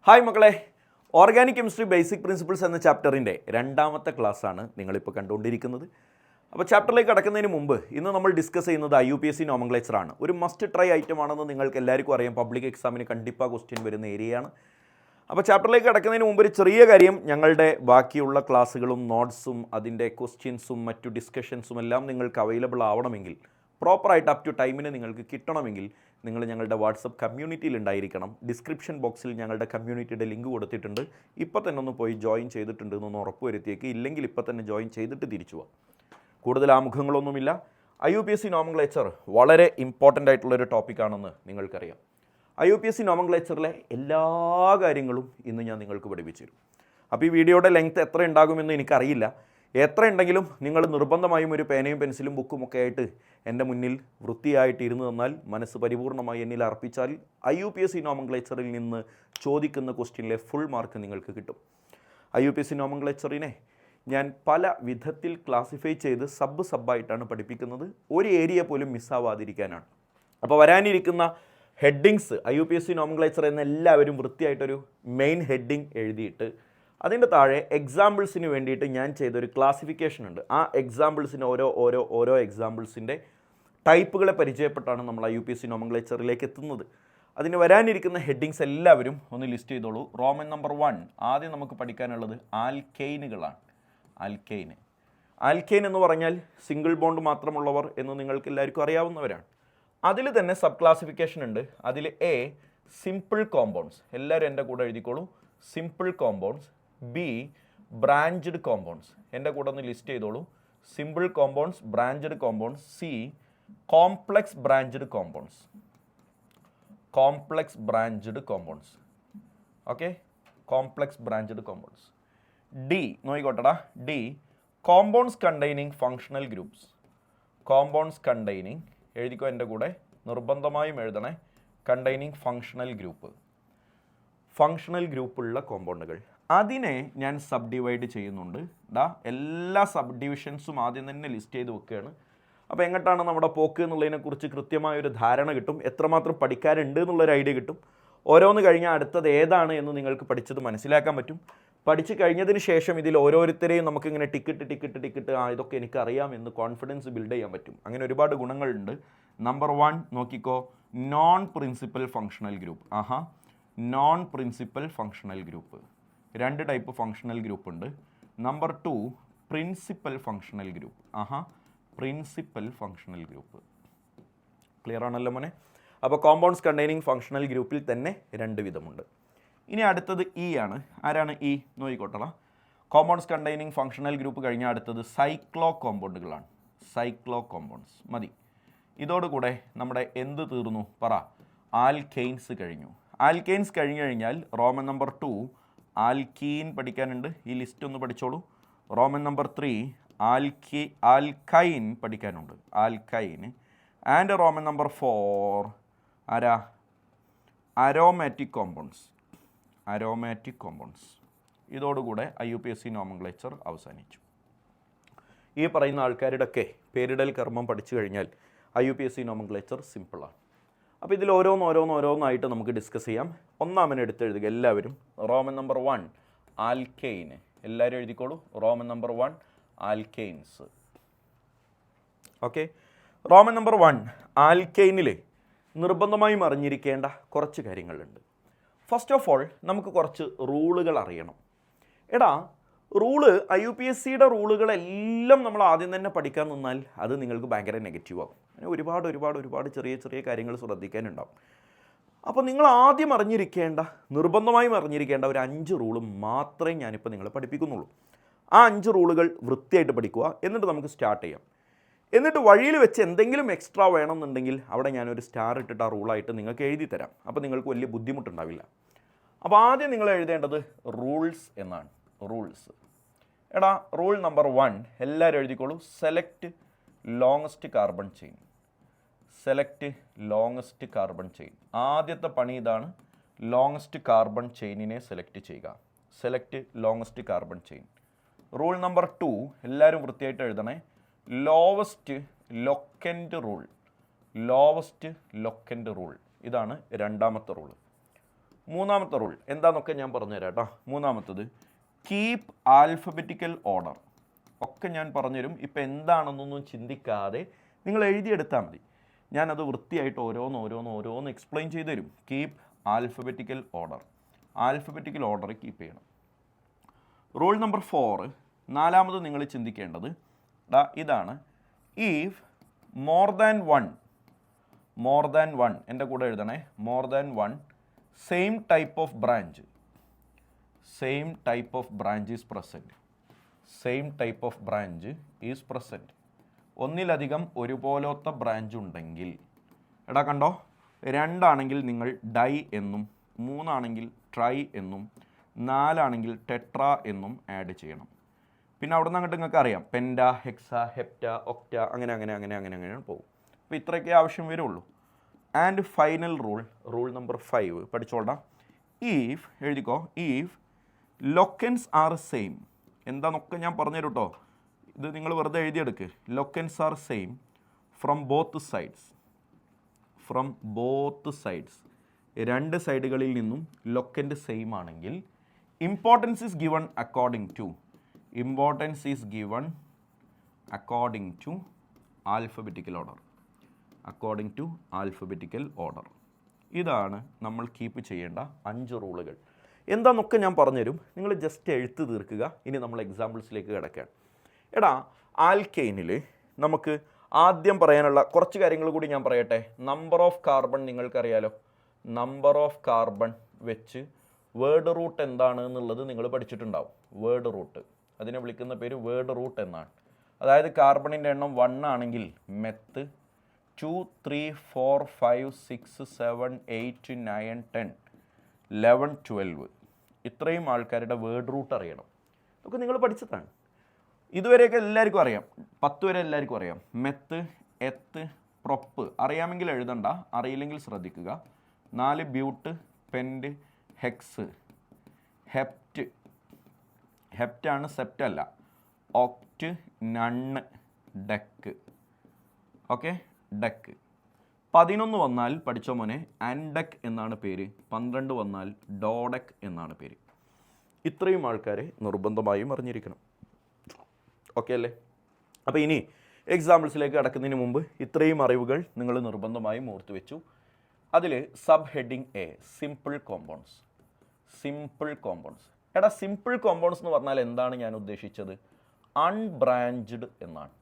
Hi മക്കളെ, organic chemistry basic principles എന്ന ചാപ്റ്ററിൻ്റെ രണ്ടാമത്തെ ക്ലാസ്സാണ് നിങ്ങളിപ്പോൾ കണ്ടുകൊണ്ടിരിക്കുന്നത്. അപ്പോൾ ചാപ്റ്ററിലേക്ക് കടക്കുന്നതിന് മുമ്പ് ഇന്ന് നമ്മൾ ഡിസ്കസ് ചെയ്യുന്നത് IUPAC നോമൻക്ലേച്ചറാണ്. ഒരു മസ്റ്റ് ട്രൈ ഐറ്റം ആണെന്ന് നിങ്ങൾക്ക് എല്ലാവർക്കും അറിയാം. പബ്ലിക് എക്സാമിന് കണ്ടിപ്പാ ക്വസ്റ്റ്യൻ വരുന്ന ഏരിയയാണ്. അപ്പോൾ ചാപ്റ്ററിലേക്ക് കടക്കുന്നതിന് മുമ്പ് ഒരു ചെറിയ കാര്യം, ഞങ്ങളുടെ ബാക്കിയുള്ള ക്ലാസ്സുകളും നോട്ട്സും അതിൻ്റെ ക്വസ്റ്റ്യൻസും മറ്റു ഡിസ്കഷൻസും എല്ലാം നിങ്ങൾക്ക് അവൈലബിൾ ആവണമെങ്കിൽ, പ്രോപ്പറായിട്ട് അപ് ടു ടൈമിന് നിങ്ങൾക്ക് കിട്ടണമെങ്കിൽ നിങ്ങൾ ഞങ്ങളുടെ വാട്സപ്പ് കമ്മ്യൂണിറ്റിയിൽ ഉണ്ടായിരിക്കണം. ഡിസ്ക്രിപ്ഷൻ ബോക്സിൽ ഞങ്ങളുടെ കമ്മ്യൂണിറ്റിയുടെ ലിങ്ക് കൊടുത്തിട്ടുണ്ട്. ഇപ്പോൾ തന്നെ ഒന്ന് പോയി ജോയിൻ ചെയ്തിട്ടുണ്ട് എന്നൊന്ന് ഉറപ്പ് വരുത്തിയേക്ക്. ഇല്ലെങ്കിൽ ഇപ്പോൾ തന്നെ ജോയിൻ ചെയ്തിട്ട് തിരിച്ചു പോവാം. കൂടുതൽ ആമുഖങ്ങളൊന്നുമില്ല. IUPAC നോമൻക്ലേച്ചർ വളരെ ഇമ്പോർട്ടൻ്റ് ആയിട്ടുള്ളൊരു ടോപ്പിക്കാണെന്ന് നിങ്ങൾക്കറിയാം. IUPAC നോമൻക്ലേച്ചറിലെ എല്ലാ കാര്യങ്ങളും ഇന്ന് ഞാൻ നിങ്ങൾക്ക് പഠിപ്പിച്ചു തരും. അപ്പോൾ ഈ വീഡിയോയുടെ ലെങ്ത് എത്ര ഉണ്ടാകുമെന്ന് എനിക്കറിയില്ല. എത്ര ഉണ്ടെങ്കിലും നിങ്ങൾ നിർബന്ധമായും ഒരു പേനയും പെൻസിലും ബുക്കും ഒക്കെ ആയിട്ട് എൻ്റെ മുന്നിൽ വൃത്തിയായിട്ട് ഇരുന്ന് തന്നാൽ, മനസ്സ് പരിപൂർണമായി എന്നിൽ അർപ്പിച്ചാൽ IUPAC നോമൻക്ലേച്ചറിൽ നിന്ന് ചോദിക്കുന്ന ക്വസ്റ്റ്യനിലെ ഫുൾ മാർക്ക് നിങ്ങൾക്ക് കിട്ടും. IUPAC നോമൻക്ലേച്ചറിനെ ഞാൻ പല വിധത്തിൽ ക്ലാസിഫൈ ചെയ്ത് സബ്ബായിട്ടാണ് പഠിപ്പിക്കുന്നത്. ഒരു ഏരിയ പോലും മിസ്സാവാതിരിക്കാനാണ്. അപ്പോൾ വരാനിരിക്കുന്ന ഹെഡിങ്സ് IUPAC നോമൻക്ലേച്ചർ എന്ന എല്ലാവരും വൃത്തിയായിട്ടൊരു മെയിൻ ഹെഡിങ് എഴുതിയിട്ട് അതിൻ്റെ താഴെ എക്സാമ്പിൾസിന് വേണ്ടിയിട്ട് ഞാൻ ചെയ്തൊരു ക്ലാസിഫിക്കേഷൻ ഉണ്ട്. ആ എക്സാമ്പിൾസിന് ഓരോ എക്സാമ്പിൾസിൻ്റെ ടൈപ്പുകളെ പരിചയപ്പെട്ടാണ് നമ്മൾ IUPAC നോമൻക്ലേച്ചറിലേക്ക് എത്തുന്നത്. അതിന് വരാനിരിക്കുന്ന ഹെഡിങ്സ് എല്ലാവരും ഒന്ന് ലിസ്റ്റ് ചെയ്തോളൂ. റോമൻ നമ്പർ 1 ആദ്യം നമുക്ക് പഠിക്കാനുള്ളത് ആൽക്കെയിനുകളാണ്. ആൽക്കെയിൻ എന്ന് പറഞ്ഞാൽ സിംഗിൾ ബോണ്ട് മാത്രമുള്ളവർ എന്ന് നിങ്ങൾക്ക് എല്ലാവർക്കും അറിയാവുന്നവരാണ്. അതിൽ തന്നെ സബ് ക്ലാസിഫിക്കേഷൻ ഉണ്ട്. അതിൽ എ സിമ്പിൾ കോമ്പൗണ്ട്സ്, എല്ലാവരും എൻ്റെ കൂടെ എഴുതിക്കോളൂ. Simple compounds. B branched compounds, എൻ്റെ കൂടെ ഒന്ന് ലിസ്റ്റ് ചെയ്തോളൂ. Simple compounds, branched compounds. C complex branched compounds. Okay, complex branched compounds. D നോക്കിക്കോട്ടടാ. D compounds containing functional groups. Compounds containing, എഴുതിക്കോ എൻ്റെ കൂടെ, നിർബന്ധമായും എഴുതണേ. Containing functional ഗ്രൂപ്പുള്ള കോമ്പൗണ്ടുകൾ. അതിനെ ഞാൻ സബ് ഡിവൈഡ് ചെയ്യുന്നുണ്ട്. എല്ലാ സബ് ഡിവിഷൻസും ആദ്യം തന്നെ ലിസ്റ്റ് ചെയ്ത് വെക്കുകയാണ്. അപ്പോൾ എങ്ങോട്ടാണ് നമ്മുടെ പോക്ക് എന്നുള്ളതിനെക്കുറിച്ച് കൃത്യമായൊരു ധാരണ കിട്ടും. എത്രമാത്രം പഠിക്കാനുണ്ട് എന്നുള്ളൊരു ഐഡിയ കിട്ടും. ഓരോന്ന് കഴിഞ്ഞാൽ അടുത്തത് ഏതാണ് എന്ന് നിങ്ങൾക്ക് പഠിച്ചത് മനസ്സിലാക്കാൻ പറ്റും. പഠിച്ചു കഴിഞ്ഞതിന് ശേഷം ഇതിൽ ഓരോരുത്തരെയും നമുക്കിങ്ങനെ ടിക്കറ്റ് ഇതൊക്കെ എനിക്കറിയാം എന്ന് കോൺഫിഡൻസ് ബിൽഡ് ചെയ്യാൻ പറ്റും. അങ്ങനെ ഒരുപാട് ഗുണങ്ങളുണ്ട്. നമ്പർ 1 നോക്കിക്കോ, non principal functional group. Non principal functional group. 2 type functional group ഉണ്ട്. Number 2 principal functional group. Principal functional group. Clear ആണല്ലോ മോനെ? അപ്പോൾ കോമ്പൗണ്ട്സ് കണ്ടെയ്നിങ് ഫങ്ഷണൽ ഗ്രൂപ്പിൽ തന്നെ 2 വിധമുണ്ട്. ഇനി അടുത്തത് ഇ ആണ്. ആരാണ് ഇ? നോക്കിക്കോട്ടള. കോമ്പൗണ്ട്സ് കണ്ടെയ്നിങ് ഫങ്ഷണൽ ഗ്രൂപ്പ് കഴിഞ്ഞാൽ അടുത്തത് സൈക്ലോ കോമ്പൗണ്ടുകളാണ്. സൈക്ലോ കോമ്പൗണ്ട്സ് മതി. ഇതോടുകൂടെ നമ്മുടെ എന്ത് തീർന്നു പറ? ആൽക്കെയിൻസ് കഴിഞ്ഞു. ആൽക്കെയിൻസ് കഴിഞ്ഞു കഴിഞ്ഞാൽ റോമൻ നമ്പർ 2 ആൽക്കീൻ പഠിക്കാനുണ്ട്. ഈ ലിസ്റ്റ് ഒന്ന് പഠിച്ചോളൂ. റോമൻ നമ്പർ 3 ആൽക്കൈൻ പഠിക്കാനുണ്ട്. ആൽക്കൈൻ. ആൻഡ് റോമൻ നമ്പർ 4 ആരാ? Aromatic compounds. ഇതോടുകൂടെ IUPAC നോമൻക്ലേച്ചർ അവസാനിച്ചു. ഈ പറയുന്ന ആൾക്കാരുടെയൊക്കെ പേരിടൽ കർമ്മം പഠിച്ചു കഴിഞ്ഞാൽ IUPAC നോമൻക്ലേച്ചർ സിമ്പിളാണ്. അപ്പോൾ ഇതിൽ ഓരോന്നായിട്ട് നമുക്ക് ഡിസ്കസ് ചെയ്യാം. ഒന്നാമനെ എടുത്തെഴുതുക എല്ലാവരും. Roman number 1 alkane. എല്ലാവരും എഴുതിക്കോളൂ. Roman number 1 alkanes. Okay, Roman number 1 ആൽക്കെയിനിൽ നിർബന്ധമായും അറിഞ്ഞിരിക്കേണ്ട കുറച്ച് കാര്യങ്ങളുണ്ട്. ഫസ്റ്റ് ഓഫ് ഓൾ നമുക്ക് കുറച്ച് റൂളുകൾ അറിയണം. റൂള് IUPACയുടെ റൂളുകളെല്ലാം നമ്മൾ ആദ്യം തന്നെ പഠിക്കാൻ നിന്നാൽ അത് നിങ്ങൾക്ക് ഭയങ്കര നെഗറ്റീവാകും. ഒരുപാട് ചെറിയ കാര്യങ്ങൾ ശ്രദ്ധിക്കാനുണ്ടാവും. അപ്പോൾ നിങ്ങൾ ആദ്യം നിർബന്ധമായും അറിഞ്ഞിരിക്കേണ്ട ഒരു 5 റൂള് മാത്രമേ ഞാനിപ്പോൾ നിങ്ങളെ പഠിപ്പിക്കുന്നുള്ളൂ. ആ 5 റൂളുകൾ വൃത്തിയായിട്ട് പഠിക്കുക. എന്നിട്ട് നമുക്ക് സ്റ്റാർട്ട് ചെയ്യാം. എന്നിട്ട് വഴിയിൽ വെച്ച് എന്തെങ്കിലും എക്സ്ട്രാ വേണമെന്നുണ്ടെങ്കിൽ അവിടെ ഞാനൊരു സ്റ്റാർ ഇട്ടിട്ട് ആ റൂളായിട്ട് നിങ്ങൾക്ക് എഴുതി തരാം. അപ്പോൾ നിങ്ങൾക്ക് വലിയ ബുദ്ധിമുട്ടുണ്ടാവില്ല. അപ്പോൾ ആദ്യം നിങ്ങൾ എഴുതേണ്ടത് റൂൾസ് എന്നാണ്. റൂൾ നമ്പർ 1 എല്ലാവരും എഴുതിക്കോളൂ. Select longest carbon chain. ആദ്യത്തെ പണി ഇതാണ്. ലോങ്ങസ്റ്റ് കാർബൺ ചെയിനിനെ സെലക്ട് ചെയ്യുക. Select longest carbon chain. Rule number 2 എല്ലാവരും വൃത്തിയായിട്ട് എഴുതണേ. Lowest ലൊക്കൻറ്റ് rule. ഇതാണ് രണ്ടാമത്തെ റൂൾ. മൂന്നാമത്തെ റൂൾ എന്താണെന്നൊക്കെ ഞാൻ പറഞ്ഞുതരാം കേട്ടോ. മൂന്നാമത്തത് കീപ്പ് ആൽഫബറ്റിക്കൽ ഓർഡർ. ഒക്കെ ഞാൻ പറഞ്ഞുതരും. ഇപ്പം എന്താണെന്നൊന്നും ചിന്തിക്കാതെ നിങ്ങൾ എഴുതിയെടുത്താൽ മതി. ഞാനത് വൃത്തിയായിട്ട് ഓരോന്ന് എക്സ്പ്ലെയിൻ ചെയ്തു തരും. Keep alphabetical order. Alphabetical order keep ചെയ്യണം. റൂൾ നമ്പർ 4, നാലാമത് നിങ്ങൾ ചിന്തിക്കേണ്ടത് ഇതാണ്. ഈഫ് മോർ ദാൻ വൺ എൻ്റെ കൂടെ എഴുതണേ, more than one same type of branch is present. Same type of branch is present. ഒന്നിലധികം ഒരുപോലത്തെ ബ്രാഞ്ച് ഉണ്ടെങ്കിൽ, കണ്ടോ, 2 ആണെങ്കിൽ നിങ്ങൾ ഡൈ എന്നും, 3 ആണെങ്കിൽ ട്രൈ എന്നും, 4 ആണെങ്കിൽ ടെട്ര എന്നും ആഡ് ചെയ്യണം. പിന്നെ അവിടെ നിന്ന് അങ്ങോട്ട് നിങ്ങൾക്ക് അറിയാം പെൻഡ, ഹെക്സ, ഹെപ്റ്റ, ഒക്റ്റ, അങ്ങനെ പോകും. അപ്പോൾ ഇത്രയൊക്കെ ആവശ്യം വരുള്ളൂ. ആൻഡ് ഫൈനൽ റൂൾ നമ്പർ 5 പഠിച്ചോളാം. ഈഫ് എഴുതിക്കോ. If locants are same. എന്താണെന്നൊക്കെ ഞാൻ പറഞ്ഞുതരും കേട്ടോ. ഇത് നിങ്ങൾ വെറുതെ എഴുതിയെടുക്ക്. Locants are same from both sides. 2 സൈഡുകളിൽ നിന്നും ലൊക്കൻ്റ് സെയിം ആണെങ്കിൽ importance is given according to alphabetical order. ഇതാണ് നമ്മൾ കീപ്പ് ചെയ്യേണ്ട 5 റൂളുകൾ. എന്താണെന്നൊക്കെ ഞാൻ പറഞ്ഞുതരും. നിങ്ങൾ ജസ്റ്റ് എഴുത്ത് തീർക്കുക. ഇനി നമ്മൾ എക്സാമ്പിൾസിലേക്ക് കിടക്കുകയാണ്. ആൽക്കെയിനിൽ നമുക്ക് ആദ്യം പറയാനുള്ള കുറച്ച് കാര്യങ്ങൾ കൂടി ഞാൻ പറയട്ടെ. നമ്പർ ഓഫ് കാർബൺ നിങ്ങൾക്കറിയാലോ. നമ്പർ ഓഫ് കാർബൺ വെച്ച് വേർഡ് റൂട്ട് എന്താണ് എന്നുള്ളത് നിങ്ങൾ പഠിച്ചിട്ടുണ്ടാവും. വേർഡ് റൂട്ട്, അതിനെ വിളിക്കുന്ന പേര് വേർഡ് റൂട്ട് എന്നാണ്. അതായത് കാർബണിൻ്റെ എണ്ണം 1 ആണെങ്കിൽ മെത്ത് 2, 3, 4, 5, 6, 7, 8, 9, 10, 11, 12 ഇത്രയും ആൾക്കാരുടെ വേർഡ് റൂട്ട് അറിയണം. ഇതൊക്കെ നിങ്ങൾ പഠിച്ചതാണ്. ഇതുവരെയൊക്കെ എല്ലാവർക്കും അറിയാം. 10 വരെ എല്ലാവർക്കും അറിയാം. മെത്ത്, എത്ത്, പ്രൊപ്പ് അറിയാമെങ്കിൽ എഴുതണ്ട, അറിയില്ലെങ്കിൽ ശ്രദ്ധിക്കുക. 4 ബ്യൂട്ട്, പെൻറ്റ്, ഹെക്സ്, ഹെപ്റ്റാണ്, സെപ്റ്റ് അല്ല, ഒക്റ്റ്, നണ്ണ്, ഡെക്ക്. Okay, deck. 11 വന്നാൽ പഠിച്ചോ മോനെ ആൻഡെക് എന്നാണ് പേര്. 12 വന്നാൽ ഡോഡെക് എന്നാണ് പേര്. ഇത്രയും ആൾക്കാരെ നിർബന്ധമായും അറിഞ്ഞിരിക്കണം. ഓക്കെ അല്ലേ? അപ്പോൾ ഇനി എക്സാമ്പിൾസിലേക്ക് കടക്കുന്നതിന് മുമ്പ് ഇത്രയും അറിവുകൾ നിങ്ങൾ നിർബന്ധമായും ഓർത്തു വെച്ചു. അതിൽ sub heading A simple compounds. Simple compounds എന്ന് പറഞ്ഞാൽ എന്താണ് ഞാൻ ഉദ്ദേശിച്ചത്? അൺബ്രാഞ്ച്ഡ് എന്നാണ്.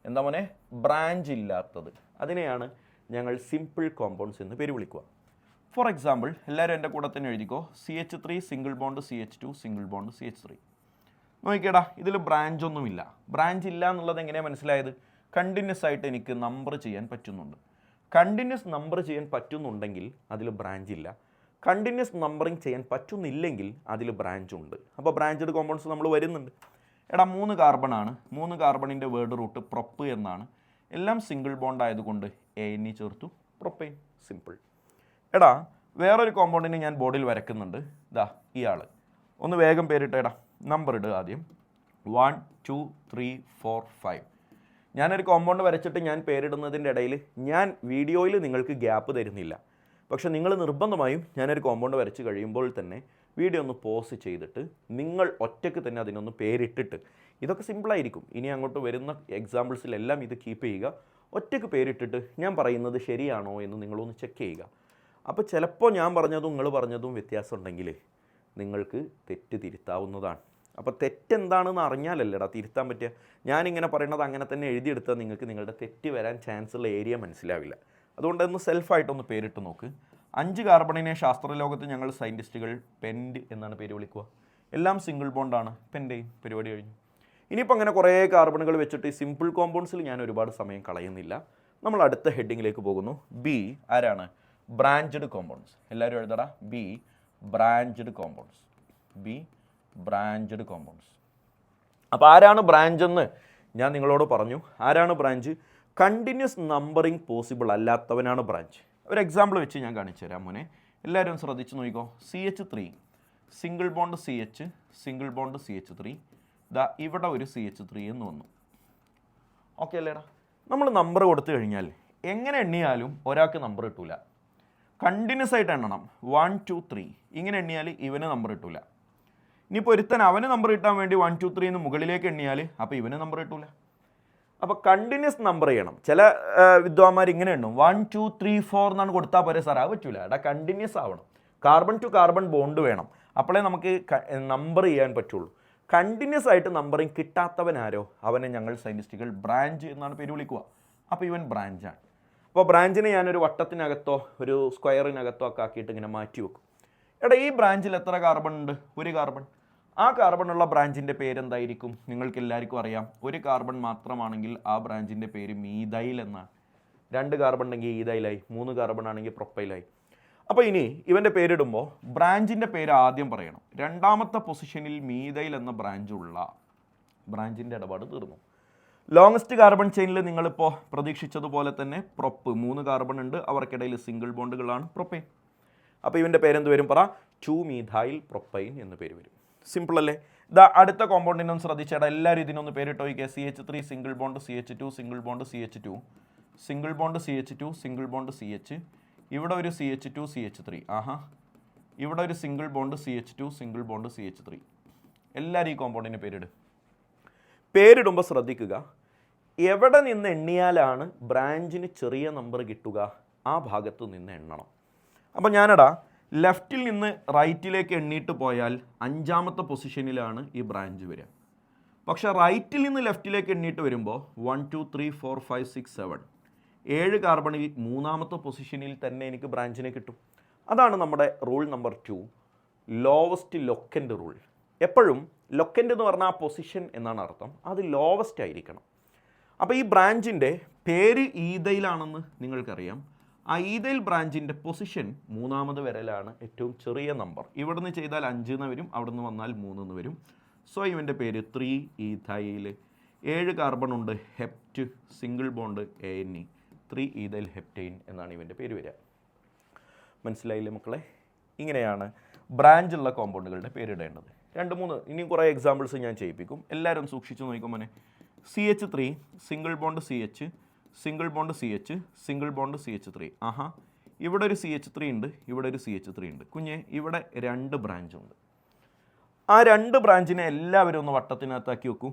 എന്താ മോനെ? ബ്രാഞ്ച് ഇല്ലാത്തത്. അതിനെയാണ് ഞങ്ങൾ സിമ്പിൾ കോമ്പൗണ്ട്സ് എന്ന് പേര് വിളിക്കുക. ഫോർ എക്സാമ്പിൾ എല്ലാവരും എൻ്റെ കൂടെ തന്നെ എഴുതിക്കോ. CH3 single bond CH2 single bond CH3. നോക്കിക്കേടാ, ഇതിൽ ബ്രാഞ്ച് ഒന്നുമില്ല. ബ്രാഞ്ച് ഇല്ല എന്നുള്ളത് എങ്ങനെയാണ് മനസ്സിലായത്? കണ്ടിന്യൂസ് ആയിട്ട് എനിക്ക് നമ്പർ ചെയ്യാൻ പറ്റുന്നുണ്ട്. കണ്ടിന്യൂസ് നമ്പർ ചെയ്യാൻ പറ്റുന്നുണ്ടെങ്കിൽ അതിൽ ബ്രാഞ്ച് ഇല്ല. കണ്ടിന്യൂസ് നമ്പറിങ് ചെയ്യാൻ പറ്റുന്നില്ലെങ്കിൽ അതിൽ ബ്രാഞ്ച് ഉണ്ട്. അപ്പോൾ ബ്രാഞ്ചഡ് കോമ്പൗണ്ട്സ് നമ്മൾ വരുന്നുണ്ട്. 3 കാർബണാണ്. 3 കാർബണിൻ്റെ വേർഡ് റൂട്ട് പ്രൊപ്പ് എന്നാണ്. എല്ലാം സിംഗിൾ ബോണ്ട് ആയതുകൊണ്ട് ANE ചേർത്തു, പ്രൊപ്പൈൻ. സിമ്പിൾ. വേറൊരു കോമ്പൗണ്ടിനെ ഞാൻ ബോർഡിൽ വരയ്ക്കുന്നുണ്ട്. ഇയാൾ ഒന്ന് വേഗം പേരിട്ടേടാ. നമ്പർ ഇടുക ആദ്യം. 1, 2, 3, 4, 5. ഞാനൊരു കോമ്പൗണ്ട് വരച്ചിട്ട് ഞാൻ പേരിടുന്നതിൻ്റെ ഇടയിൽ ഞാൻ വീഡിയോയിൽ നിങ്ങൾക്ക് ഗ്യാപ്പ് തരുന്നില്ല. പക്ഷേ നിങ്ങൾ നിർബന്ധമായും ഞാനൊരു കോമ്പൗണ്ട് വരച്ച് കഴിയുമ്പോൾ തന്നെ വീഡിയോ ഒന്ന് പോസ് ചെയ്തിട്ട് നിങ്ങൾ ഒറ്റയ്ക്ക് തന്നെ അതിനൊന്ന് പേരിട്ടിട്ട്, ഇതൊക്കെ സിമ്പിളായിരിക്കും. ഇനി അങ്ങോട്ട് വരുന്ന എക്സാമ്പിൾസിലെല്ലാം ഇത് കീപ്പ് ചെയ്യുക. ഒറ്റയ്ക്ക് പേരിട്ടിട്ട് ഞാൻ പറയുന്നത് ശരിയാണോ എന്ന് നിങ്ങളൊന്ന് ചെക്ക് ചെയ്യുക. അപ്പോൾ ചിലപ്പോൾ ഞാൻ പറഞ്ഞതും നിങ്ങൾ പറഞ്ഞതും വ്യത്യാസം ഉണ്ടെങ്കിൽ നിങ്ങൾക്ക് തെറ്റ് തിരുത്താവുന്നതാണ്. അപ്പോൾ തെറ്റെന്താണെന്ന് അറിഞ്ഞാലല്ലേടാ തിരുത്താൻ പറ്റുക. ഞാനിങ്ങനെ പറയുന്നത് അങ്ങനെ തന്നെ എഴുതിയെടുത്താൽ നിങ്ങൾക്ക് നിങ്ങളുടെ തെറ്റ് വരാൻ ചാൻസ് ഉള്ള ഏരിയ മനസ്സിലാവില്ല. അതുകൊണ്ടൊന്ന് സെൽഫായിട്ടൊന്ന് പേരിട്ട് നോക്ക്. 5 കാർബണിനെ ശാസ്ത്രലോകത്ത് ഞങ്ങൾ സയൻറ്റിസ്റ്റുകൾ പെൻറ്റ് എന്നാണ് പേര് വിളിക്കുക. എല്ലാം സിംഗിൾ ബോണ്ടാണ്. പെൻ്റെയും പരിപാടി കഴിഞ്ഞു. ഇനിയിപ്പോൾ അങ്ങനെ കുറേ കാർബണുകൾ വെച്ചിട്ട് ഈ സിമ്പിൾ കോമ്പൗണ്ട്സിൽ ഞാൻ ഒരുപാട് സമയം കളയുന്നില്ല. നമ്മൾ അടുത്ത ഹെഡിങ്ങിലേക്ക് പോകുന്നു. ബി ആരാണ്? Branched compounds. എല്ലാവരും എഴുതടാ. B branched compounds. അപ്പോൾ ആരാണ് ബ്രാഞ്ച് എന്ന് ഞാൻ നിങ്ങളോട് പറഞ്ഞു. ആരാണ് ബ്രാഞ്ച്? കണ്ടിന്യൂസ് നമ്പറിങ് പോസിബിൾ അല്ലാത്തവനാണ് ബ്രാഞ്ച്. ഒരു എക്സാമ്പിൾ വെച്ച് ഞാൻ കാണിച്ചു തരാം മോനെ. എല്ലാവരും ശ്രദ്ധിച്ച് നോക്കിക്കോ. CH3 single bond CH single bond CH3. ഇവിടെ ഒരു CH3 എന്ന് വന്നു. ഓക്കെ അല്ലേടാ? നമ്മൾ നമ്പർ കൊടുത്തു കഴിഞ്ഞാൽ എങ്ങനെ എണ്ണിയാലും ഒരാൾക്ക് നമ്പർ കിട്ടൂല. കണ്ടിന്യൂസ് ആയിട്ട് എണ്ണണം. 1 2 3 ഇങ്ങനെ എണ്ണിയാൽ ഇവന് നമ്പർ കിട്ടൂല. ഇനിയിപ്പോൾ ഒരുത്തൻ അവന് നമ്പർ കിട്ടാൻ വേണ്ടി 1 2 3 എന്ന് മുകളിലേക്ക് എണ്ണിയാൽ അപ്പോൾ ഇവന് നമ്പർ കിട്ടൂല. അപ്പോൾ കണ്ടിന്യൂസ് നമ്പർ ചെയ്യണം. ചില വിദ്വാന്മാർ ഇങ്ങനെ എണ്ണും 1 2 3 4 എന്നാണ് കൊടുത്താൽ പോരെ സാർ, അത് പറ്റൂല. എടാ കണ്ടിന്യൂസ് ആവണം. കാർബൺ ടു കാർബൺ ബോണ്ട് വേണം, അപ്പോഴേ നമുക്ക് നമ്പർ ചെയ്യാൻ പറ്റുള്ളൂ. കണ്ടിന്യൂസ് ആയിട്ട് നമ്പറിങ് കിട്ടാത്തവനാരോ അവനെ ഞങ്ങൾ സയൻറ്റിസ്റ്റുകൾ ബ്രാഞ്ച് എന്നാണ് പേര് വിളിക്കുക. അപ്പോൾ ഇവൻ ബ്രാഞ്ചാണ്. അപ്പോൾ ബ്രാഞ്ചിനെ ഞാനൊരു വട്ടത്തിനകത്തോ ഒരു സ്ക്വയറിനകത്തോ ഒക്കെ ആക്കിയിട്ട് ഇങ്ങനെ മാറ്റി വെക്കും. എടാ ഈ ബ്രാഞ്ചിൽ എത്ര കാർബൺ ഉണ്ട്? ഒരു കാർബൺ. ആ കാർബണുള്ള ബ്രാഞ്ചിൻ്റെ പേരെന്തായിരിക്കും? നിങ്ങൾക്ക് എല്ലാവർക്കും അറിയാം. ഒരു കാർബൺ മാത്രമാണെങ്കിൽ ആ ബ്രാഞ്ചിൻ്റെ പേര് മീഥൈൽ എന്നാണ്. 2 കാർബൺ ഉണ്ടെങ്കിൽ ഈഥൈലായി, 3 കാർബൺ ആണെങ്കിൽ പ്രൊപ്പൈലായി. അപ്പോൾ ഇനി ഇവൻ്റെ പേരിടുമ്പോൾ ബ്രാഞ്ചിൻ്റെ പേര് ആദ്യം പറയണം. രണ്ടാമത്തെ പൊസിഷനിൽ മീഥൈൽ എന്ന ബ്രാഞ്ചുള്ള ബ്രാഞ്ചിൻ്റെ ഇടപാട് തീർന്നു. ലോങ്സ്റ്റ് കാർബൺ ചെയിനിൽ നിങ്ങളിപ്പോൾ പ്രതീക്ഷിച്ചതുപോലെ തന്നെ പ്രൊപ്പ് 3 കാർബൺ ഉണ്ട്, അവർക്കിടയിൽ സിംഗിൾ ബോണ്ടുകളാണ് പ്രൊപ്പൈൻ. അപ്പോൾ ഇവൻ്റെ പേരെന്ത് വരും? പറ 2 മീഥൈൽ പ്രൊപ്പൈൻ എന്ന് പേര് വരും. സിമ്പിൾ അല്ലേ? ഇതാ അടുത്ത കോമ്പൗണ്ടിനൊന്ന് ശ്രദ്ധിച്ചേടാ. എല്ലാവരും ഇതിനൊന്ന് പേരിട്ടോ. CH3 single bond CH2 single bond CH2 single bond CH2 single bond CH. ഇവിടെ ഒരു CH2 CH3. ഇവിടെ ഒരു single bond CH2 single bond CH3. എല്ലാവരും ഈ കോമ്പൗണ്ടിന് പേരിടും. പേരിടുമ്പോൾ ശ്രദ്ധിക്കുക, എവിടെ നിന്ന് എണ്ണിയാലാണ് ബ്രാഞ്ചിന് ചെറിയ നമ്പർ കിട്ടുക ആ ഭാഗത്ത് നിന്ന് എണ്ണണം. അപ്പോൾ ഞാനടാ ലെഫ്റ്റിൽ നിന്ന് റൈറ്റിലേക്ക് എണ്ണിയിട്ട് പോയാൽ 5ാമത്തെ പൊസിഷനിലാണ് ഈ ബ്രാഞ്ച് വരിക. പക്ഷേ റൈറ്റിൽ നിന്ന് ലെഫ്റ്റിലേക്ക് എണ്ണിയിട്ട് വരുമ്പോൾ 1 2 3 4 5 6 7 7 കാർബണിൽ 3ാമത്തെ പൊസിഷനിൽ തന്നെ എനിക്ക് ബ്രാഞ്ചിനെ കിട്ടും. അതാണ് നമ്മുടെ റൂൾ നമ്പർ 2, ലോവസ്റ്റ് ലൊക്കൻ്റ് റൂൾ. എപ്പോഴും ലൊക്കൻ്റ് എന്ന് പറഞ്ഞാൽ ആ പൊസിഷൻ എന്നാണ് അർത്ഥം, അത് ലോവസ്റ്റ് ആയിരിക്കണം. അപ്പോൾ ഈ ബ്രാഞ്ചിൻ്റെ പേര് ഈഥൈലാണെന്ന് നിങ്ങൾക്കറിയാം. ആ ഈഥൈൽ ബ്രാഞ്ചിൻ്റെ പൊസിഷൻ 3ാമത് വിരലാണ് ഏറ്റവും ചെറിയ നമ്പർ. ഇവിടുന്ന് ചെയ്താൽ 5 എന്ന് വരും, അവിടെ നിന്ന് വന്നാൽ 3 എന്ന് വരും. സോ ഇവൻ്റെ പേര് 3 ഈഥൈൽ. 7 കാർബൺ ഉണ്ട്, hept, single bond ANE, 3 ethyl heptyne എന്നാണ് ഇവൻ്റെ പേര് വരിക. മനസ്സിലായില്ലേ മക്കളെ? ഇങ്ങനെയാണ് ബ്രാഞ്ചുള്ള കോമ്പൗണ്ടുകളുടെ പേരിടേണ്ടത്. 2-3 ഇനിയും കുറേ എക്സാമ്പിൾസ് ഞാൻ ചെയ്യിപ്പിക്കും. എല്ലാവരും സൂക്ഷിച്ച് നോക്കുമ്പോൾ CH3 single bond CH single bond CH single bond CH3. ഇവിടെ ഒരു CH3 ഉണ്ട്, ഇവിടെ ഒരു CH3 ഉണ്ട്. കുഞ്ഞെ ഇവിടെ 2 ബ്രാഞ്ചുണ്ട്. ആ 2 ബ്രാഞ്ചിനെ എല്ലാവരും ഒന്ന് വട്ടത്തിനകത്താക്കി വെക്കൂ.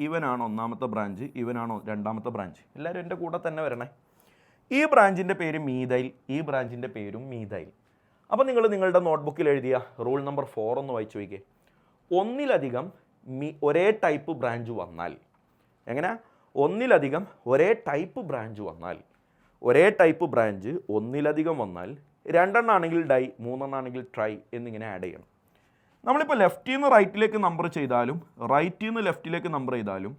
ഇവനാണ് 1ാമത്തെ ബ്രാഞ്ച്, ഇവനാണോ 2ാമത്തെ ബ്രാഞ്ച്. എല്ലാവരും എൻ്റെ കൂടെ തന്നെ വരണേ. ഈ ബ്രാഞ്ചിൻ്റെ പേര് മീഥൈൽ, ഈ ബ്രാഞ്ചിൻ്റെ പേരും മീഥൈൽ. അപ്പോൾ നിങ്ങൾ നിങ്ങളുടെ നോട്ട്ബുക്കിൽ എഴുതിയ റൂൾ നമ്പർ 4 ഒന്ന് വായിച്ചു നോക്കിയേ. ഒന്നിലധികം ഒരേ ടൈപ്പ് ബ്രാഞ്ച് വന്നാൽ, എങ്ങനെ? ഒന്നിലധികം ഒരേ ടൈപ്പ് ബ്രാഞ്ച് വന്നാൽ, ഒരേ ടൈപ്പ് ബ്രാഞ്ച് ഒന്നിലധികം വന്നാൽ 2 ആണെങ്കിൽ ഡൈ, 3 ആണെങ്കിൽ ട്രൈ എന്നിങ്ങനെ ആഡ് ചെയ്യണം. നമ്മളിപ്പോൾ ലെഫ്റ്റിൽ നിന്ന് റൈറ്റിലേക്ക് നമ്പർ ചെയ്താലും റൈറ്റിൽ നിന്ന് ലെഫ്റ്റിലേക്ക് നമ്പർ ചെയ്താലും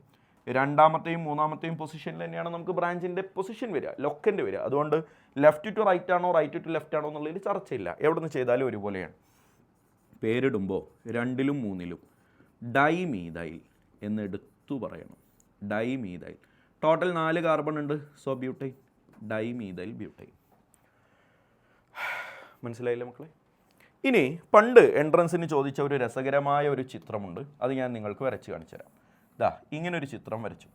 2ാമത്തെയും 3ാമത്തെയും പൊസിഷനിൽ തന്നെയാണ് നമുക്ക് ബ്രാഞ്ചിൻ്റെ പൊസിഷൻ വരിക, ലൊക്കൻ്റ് വരിക. അതുകൊണ്ട് ലെഫ്റ്റ് ടു റൈറ്റ് ആണോ റൈറ്റ് ടു ലെഫ്റ്റ് ആണോ എന്നുള്ളതിൽ ചർച്ചയില്ല, എവിടെ നിന്ന് ചെയ്താലും ഒരുപോലെയാണ്. പേരിടുമ്പോൾ 2ലും 3ലും ഡൈമീഥൈൽ എന്നെടുത്തു പറയണം. ഡൈമീഥൈൽ. ടോട്ടൽ 4 കാർബൺ ഉണ്ട്, സോ ബ്യൂട്ടൈൻ, ഡൈമീഥൈൽ ബ്യൂട്ടൈൻ. മനസ്സിലായില്ലേ മക്കളെ? ഇനി പണ്ട് എൻട്രൻസിന് ചോദിച്ച ഒരു രസകരമായ ഒരു ചിത്രമുണ്ട്, അത് ഞാൻ നിങ്ങൾക്ക് വരച്ച് കാണിച്ചു തരാം. ഇങ്ങനൊരു ചിത്രം വരച്ചു.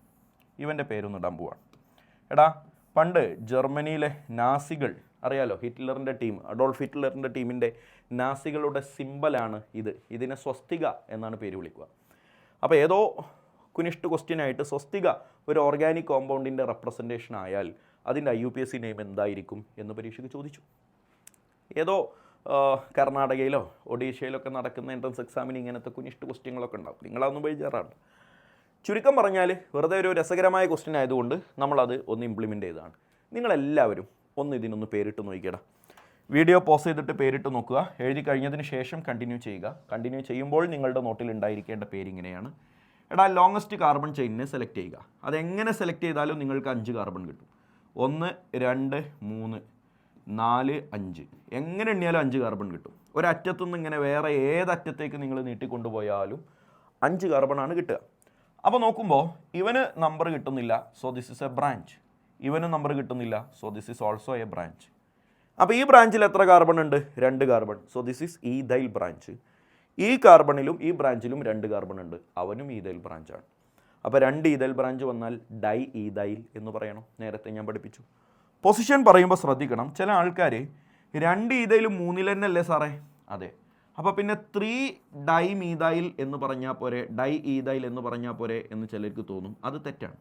ഇവൻ്റെ പേരൊന്ന് ഇടാൻ പോവാണ്. എടാ പണ്ട് ജർമ്മനിയിലെ നാസികൾ അറിയാലോ, ഹിറ്റ്ലറിൻ്റെ ടീം, അഡോൾഫ് ഹിറ്റ്ലറിൻ്റെ ടീമിൻ്റെ നാസികളുടെ സിമ്പലാണ് ഇത്. ഇതിനെ സ്വസ്തിക എന്നാണ് പേര് വിളിക്കുക. അപ്പോൾ ഏതോ കുനിഷ്ട് ക്വസ്റ്റ്യനായിട്ട് സ്വസ്തിക ഒരു ഓർഗാനിക് കോമ്പൗണ്ടിൻ്റെ റെപ്രസെൻറ്റേഷൻ ആയാൽ അതിൻ്റെ IUPAC നെയിം എന്തായിരിക്കും എന്ന് പരീക്ഷയ്ക്ക് ചോദിച്ചു. ഏതോ കർണാടകയിലോ ഒഡീഷയിലൊക്കെ നടക്കുന്ന എൻട്രൻസ് എക്സാമിന് ഇങ്ങനത്തെ കുനിഷ്ട് ക്വസ്റ്റ്യങ്ങളൊക്കെ ഉണ്ടാവും. നിങ്ങളതൊന്നും ബേജാറാണ്. ചുരുക്കം പറഞ്ഞാൽ വെറുതെ ഒരു രസകരമായ ക്വസ്റ്റ്യൻ ആയതുകൊണ്ട് നമ്മളത് ഒന്ന് ഇംപ്ലിമെൻ്റ് ചെയ്തതാണ്. നിങ്ങളെല്ലാവരും ഒന്ന് ഇതിനൊന്ന് പേരിട്ട് നോക്കിയടാ. വീഡിയോ പോസ് ചെയ്തിട്ട് പേരിട്ട് നോക്കുക. എഴുതി കഴിഞ്ഞതിന് ശേഷം കണ്ടിന്യൂ ചെയ്യുക. കണ്ടിന്യൂ ചെയ്യുമ്പോൾ നിങ്ങളുടെ നോട്ടിൽ ഉണ്ടായിരിക്കേണ്ട പേരിങ്ങനെയാണ്. എടാ ലോങ്ങസ്റ്റ് കാർബൺ ചെയിനിനെ സെലക്ട് ചെയ്യുക. അതെങ്ങനെ സെലക്ട് ചെയ്താലും നിങ്ങൾക്ക് 5 കാർബൺ കിട്ടും. 1 2 3 4 5 എങ്ങനെ എണ്ണിയാലും 5 കാർബൺ കിട്ടും. ഒരറ്റത്തുനിന്ന് ഇങ്ങനെ വേറെ ഏതറ്റത്തേക്ക് നിങ്ങൾ നീട്ടിക്കൊണ്ടുപോയാലും 5 കാർബണാണ് കിട്ടുക. അപ്പോൾ നോക്കുമ്പോൾ ഇവന് നമ്പർ കിട്ടുന്നില്ല, so this is A branch. ഇവന് നമ്പർ കിട്ടുന്നില്ല, so this is also A branch. അപ്പോൾ ഈ ബ്രാഞ്ചിൽ എത്ര കാർബൺ ഉണ്ട്? 2 carbon, so this is ethyl branch. ഈ കാർബണിലും ഈ ബ്രാഞ്ചിലും 2 കാർബൺ ഉണ്ട്, അവനും ഈഥൈൽ ബ്രാഞ്ചാണ്. അപ്പോൾ 2 ഈഥൈൽ ബ്രാഞ്ച് വന്നാൽ ഡൈ ഈഥൈൽ എന്ന് പറയണം. നേരത്തെ ഞാൻ പഠിപ്പിച്ചു. പൊസിഷൻ പറയുമ്പോൾ ശ്രദ്ധിക്കണം, ചില ആൾക്കാർ 2 ഈഥൈൽ 3 തന്നെയല്ലേ സാറേ? അതെ. അപ്പോൾ പിന്നെ 3 ഡൈ മീഥൈൽ എന്ന് പറഞ്ഞാൽ പോരെ, ഡൈ ഈഥൈൽ എന്ന് പറഞ്ഞാൽ പോരെ എന്ന് ചിലർക്ക് തോന്നും. അത് തെറ്റാണ്.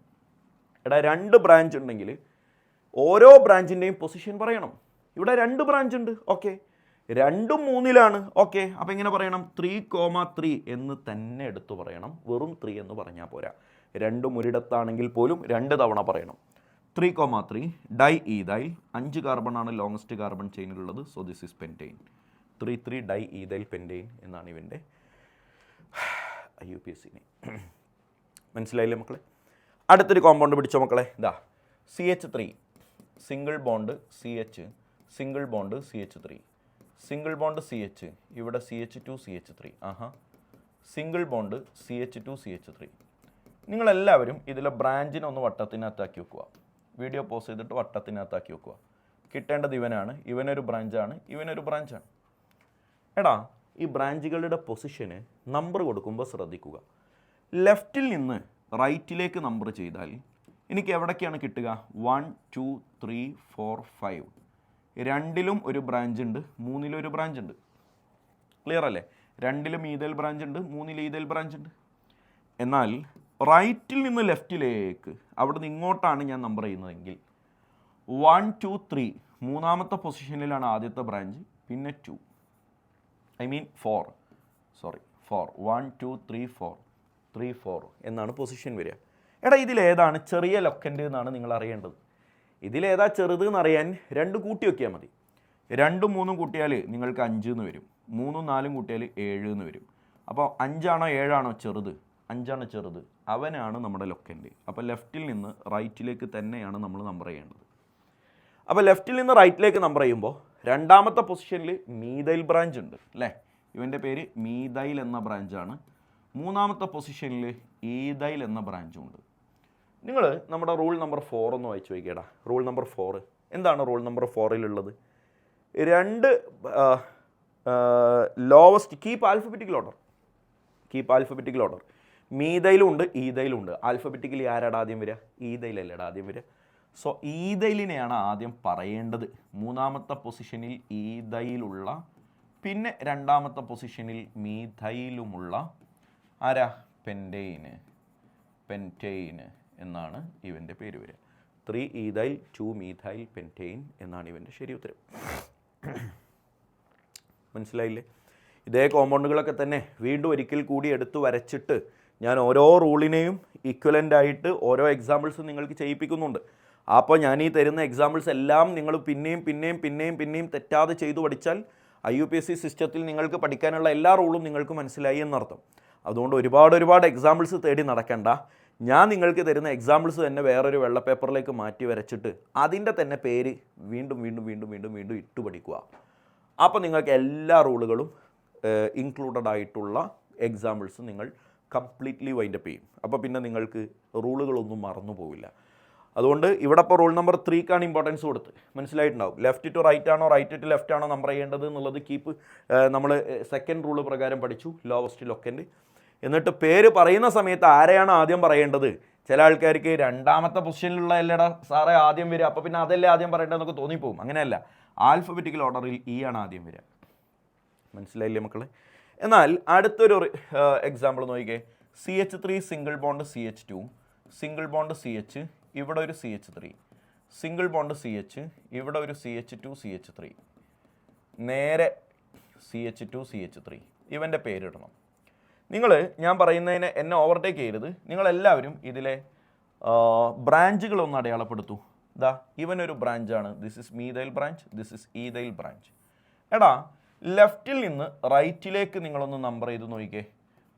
എടാ 2 ബ്രാഞ്ച് ഉണ്ടെങ്കിൽ ഓരോ ബ്രാഞ്ചിൻ്റെയും പൊസിഷൻ പറയണം. ഇവിടെ 2 ബ്രാഞ്ച് ഉണ്ട്, ഓക്കെ, 2 3 ഓക്കെ. അപ്പോൾ ഇങ്ങനെ പറയണം 3,3 എന്ന് തന്നെ എടുത്തു പറയണം. വെറും 3 എന്ന് പറഞ്ഞാൽ പോരാ. 2 ഒരിടത്താണെങ്കിൽ പോലും 2 തവണ പറയണം. 3,3 ഡൈ ഈഥൈൽ, 5 കാർബണാണ് ലോങ്സ്റ്റ് കാർബൺ ചെയിനിലുള്ളത്. So this is pentane. 3,3 di ethyl pentane എന്നാണ് ഇവൻ്റെ IUPAC നെയിം. മനസ്സിലായില്ലേ മക്കളെ? അടുത്തൊരു കോമ്പൗണ്ട് പിടിച്ചോ മക്കളെ. ഇതാ CH3 single bond CH, single bond CH3, single bond CH, ഇവിടെ CH2 CH3, single bond CH2 CH3. നിങ്ങളെല്ലാവരും ഇതിലെ ബ്രാഞ്ചിനെ ഒന്ന് വട്ടത്തിനകത്താക്കി വെക്കുക. വീഡിയോ പോസ് ചെയ്തിട്ട് വട്ടത്തിനകത്താക്കി വെക്കുക. കിട്ടേണ്ടത് ഇവനാണ്, ഇവനൊരു ബ്രാഞ്ചാണ്, ഇവനൊരു ബ്രാഞ്ചാണ്. എടാ ഈ ബ്രാഞ്ചുകളുടെ പൊസിഷന് നമ്പർ കൊടുക്കുമ്പോൾ ശ്രദ്ധിക്കുക. ലെഫ്റ്റിൽ നിന്ന് റൈറ്റിലേക്ക് നമ്പർ ചെയ്താൽ എനിക്ക് എവിടേക്കാണ് കിട്ടുക? 1 2 3 4 5. 2ലും ഒരു ബ്രാഞ്ച് ഉണ്ട്, 3ലും ഒരു ബ്രാഞ്ച് ഉണ്ട്. ക്ലിയർ അല്ലേ? 2ലും ഈഥൈൽ ബ്രാഞ്ച് ഉണ്ട്, 3ലും ഈഥൈൽ ബ്രാഞ്ച് ഉണ്ട്. എന്നാൽ റൈറ്റിൽ നിന്ന് ലെഫ്റ്റിലേക്ക്, അവിടെ നിന്ന് ഇങ്ങോട്ടാണ് ഞാൻ നമ്പർ ചെയ്യുന്നതെങ്കിൽ 1 2 3 മൂന്നാമത്തെ പൊസിഷനിലാണ് ആദ്യത്തെ ബ്രാഞ്ച്, പിന്നെ 2, I mean 4, 1 2 3 4, 3 4 എന്നാണ് പൊസിഷൻ വരിക. എടാ ഇതിലേതാണ് ചെറിയ ലൊക്കൻ്റ് എന്നാണ് നിങ്ങൾ അറിയേണ്ടത്. ഇതിലേതാ ചെറുത് എന്നറിയാൻ 2 കൂട്ടി വയ്ക്കിയാൽ മതി. 2 3 കൂട്ടിയാൽ നിങ്ങൾക്ക് 5 എന്ന് വരും, 3 4 കൂട്ടിയാൽ 7 എന്ന് വരും. അപ്പോൾ 5 ആണോ 7 ആണോ ചെറുത്? 5 ആണ് ചെറുത്. അവനാണ് നമ്മുടെ ലൊക്കൻ്റ്. അപ്പോൾ ലെഫ്റ്റിൽ നിന്ന് റൈറ്റിലേക്ക് തന്നെയാണ് നമ്മൾ നമ്പർ ചെയ്യേണ്ടത്. അപ്പോൾ ലെഫ്റ്റിൽ നിന്ന് റൈറ്റിലേക്ക് നമ്പർ ചെയ്യുമ്പോൾ രണ്ടാമത്തെ പൊസിഷനിൽ മീഥൈൽ ബ്രാഞ്ച് ഉണ്ട് അല്ലേ? ഇവൻ്റെ പേര് മീഥൈൽ എന്ന ബ്രാഞ്ചാണ്. മൂന്നാമത്തെ പൊസിഷനിൽ ഈഥൈൽ എന്ന ബ്രാഞ്ചും ഉണ്ട്. നിങ്ങൾ നമ്മുടെ റൂൾ നമ്പർ 4 ഒന്ന് വായിച്ചു നോക്കിയടാ. റൂൾ നമ്പർ 4 എന്താണ്? റൂൾ നമ്പർ 4-ലുള്ളത് 2 lowest keep alphabetical order. Keep alphabetical order. മീഥൈലും ഉണ്ട്, ഈഥൈലും ഉണ്ട്. ആൽഫബറ്റിക്കലി ആരാടാ ആദ്യം വരിക? ഈഥൈലല്ലേടാ ആദ്യം വരിക. സോ ഈഥൈലിനെയാണ് ആദ്യം പറയേണ്ടത്. മൂന്നാമത്തെ പൊസിഷനിൽ ഈഥൈലുള്ള, പിന്നെ രണ്ടാമത്തെ പൊസിഷനിൽ മീഥൈലുമുള്ള ആരാ? പെൻറ്റെയിന് എന്നാണ് ഇവൻ്റെ പേര് വരിക. 3 ഈഥൈൽ 2 മീഥൈൽ പെൻറ്റെയിൻ എന്നാണ് ഇവൻ്റെ ശരി ഉത്തരം. മനസ്സിലായില്ലേ? ഇതേ കോമ്പൗണ്ടുകളൊക്കെ തന്നെ വീണ്ടും ഒരിക്കൽ കൂടി എടുത്തു വരച്ചിട്ട് ഞാൻ ഓരോ റൂളിനെയും ഈക്വലൻ്റ് ആയിട്ട് ഓരോ എക്സാമ്പിൾസ് നിങ്ങൾക്ക് ചെയ്യിപ്പിക്കുന്നുണ്ട്. അപ്പോൾ ഞാൻ ഈ തരുന്ന എക്സാമ്പിൾസ് എല്ലാം നിങ്ങൾ പിന്നെയും തെറ്റാതെ ചെയ്തു പഠിച്ചാൽ IUPAC സിസ്റ്റത്തിൽ നിങ്ങൾക്ക് പഠിക്കാനുള്ള എല്ലാ റൂളും നിങ്ങൾക്ക് മനസ്സിലായി എന്നർത്ഥം. അതുകൊണ്ട് ഒരുപാട് എക്സാമ്പിൾസ് തേടി നടക്കണ്ട. ഞാൻ നിങ്ങൾക്ക് തരുന്ന എക്സാമ്പിൾസ് തന്നെ വേറൊരു വെള്ള പേപ്പറിലേക്ക് മാറ്റി വരച്ചിട്ട് അതിൻ്റെ തന്നെ പേര് വീണ്ടും ഇട്ട് പഠിക്കുക. അപ്പോൾ നിങ്ങൾക്ക് എല്ലാ റൂളുകളും ഇൻക്ലൂഡഡ് ആയിട്ടുള്ള എക്സാമ്പിൾസ് നിങ്ങൾ കംപ്ലീറ്റ്ലി വൈൻഡപ്പ് ചെയ്യും. അപ്പോൾ പിന്നെ നിങ്ങൾക്ക് റൂളുകളൊന്നും മറന്നു പോവില്ല. അതുകൊണ്ട് ഇവിടെ ഇപ്പോൾ റൂൾ നമ്പർ 3ക്കാണ് ഇമ്പോർട്ടൻസ് കൊടുത്ത്. മനസ്സിലായിട്ടുണ്ടാവും. ലെഫ്റ്റ് ടു റൈറ്റ് ആണോ റൈറ്റ് ടു ലെഫ്റ്റ് ആണോ നമ്പർ ചെയ്യേണ്ടത് എന്നുള്ളത് കീപ്പ് നമ്മൾ സെക്കൻഡ് റൂള് പ്രകാരം പഠിച്ചു, ലോവസ്റ്റ് ലൊക്കൻ്റ്. എന്നിട്ട് പേര് പറയുന്ന സമയത്ത് ആരെയാണ് ആദ്യം പറയേണ്ടത്? ചില ആൾക്കാർക്ക് രണ്ടാമത്തെ പൊസിഷനിലുള്ള അല്ലേടാ സാറേ ആദ്യം വരിക, അപ്പോൾ പിന്നെ അതല്ലേ ആദ്യം പറയേണ്ടതെന്നൊക്കെ തോന്നിപ്പോവും. അങ്ങനെയല്ല, ആൽഫബറ്റിക്കൽ ഓർഡറിൽ ആണ് ആദ്യം വരിക. മനസ്സിലായില്ലേ മക്കളെ? എന്നാൽ അടുത്തൊരു എക്സാമ്പിൾ നോക്കിക്കേ. CH3 single bond CH2, single bond CH, ഇവിടെ ഒരു CH3, സിംഗിൾ ബോണ്ട് CH, ഇവിടെ ഒരു CH2 CH3, നേരെ CH2 CH3. ഇവൻ്റെ പേരിടണം. നിങ്ങൾ ഞാൻ പറയുന്നതിനെ എന്നെ ഓവർടേക്ക് ചെയ്യരുത്. നിങ്ങളെല്ലാവരും ഇതിലെ ബ്രാഞ്ചുകളൊന്ന് അടയാളപ്പെടുത്തൂ. ഇതാ ഇവനൊരു ബ്രാഞ്ചാണ്. This is methyl branch, this is ethyl branch. എടാ ലെഫ്റ്റിൽ നിന്ന് റൈറ്റിലേക്ക് നിങ്ങളൊന്ന് നമ്പർ ചെയ്ത് നോക്കിക്കേ.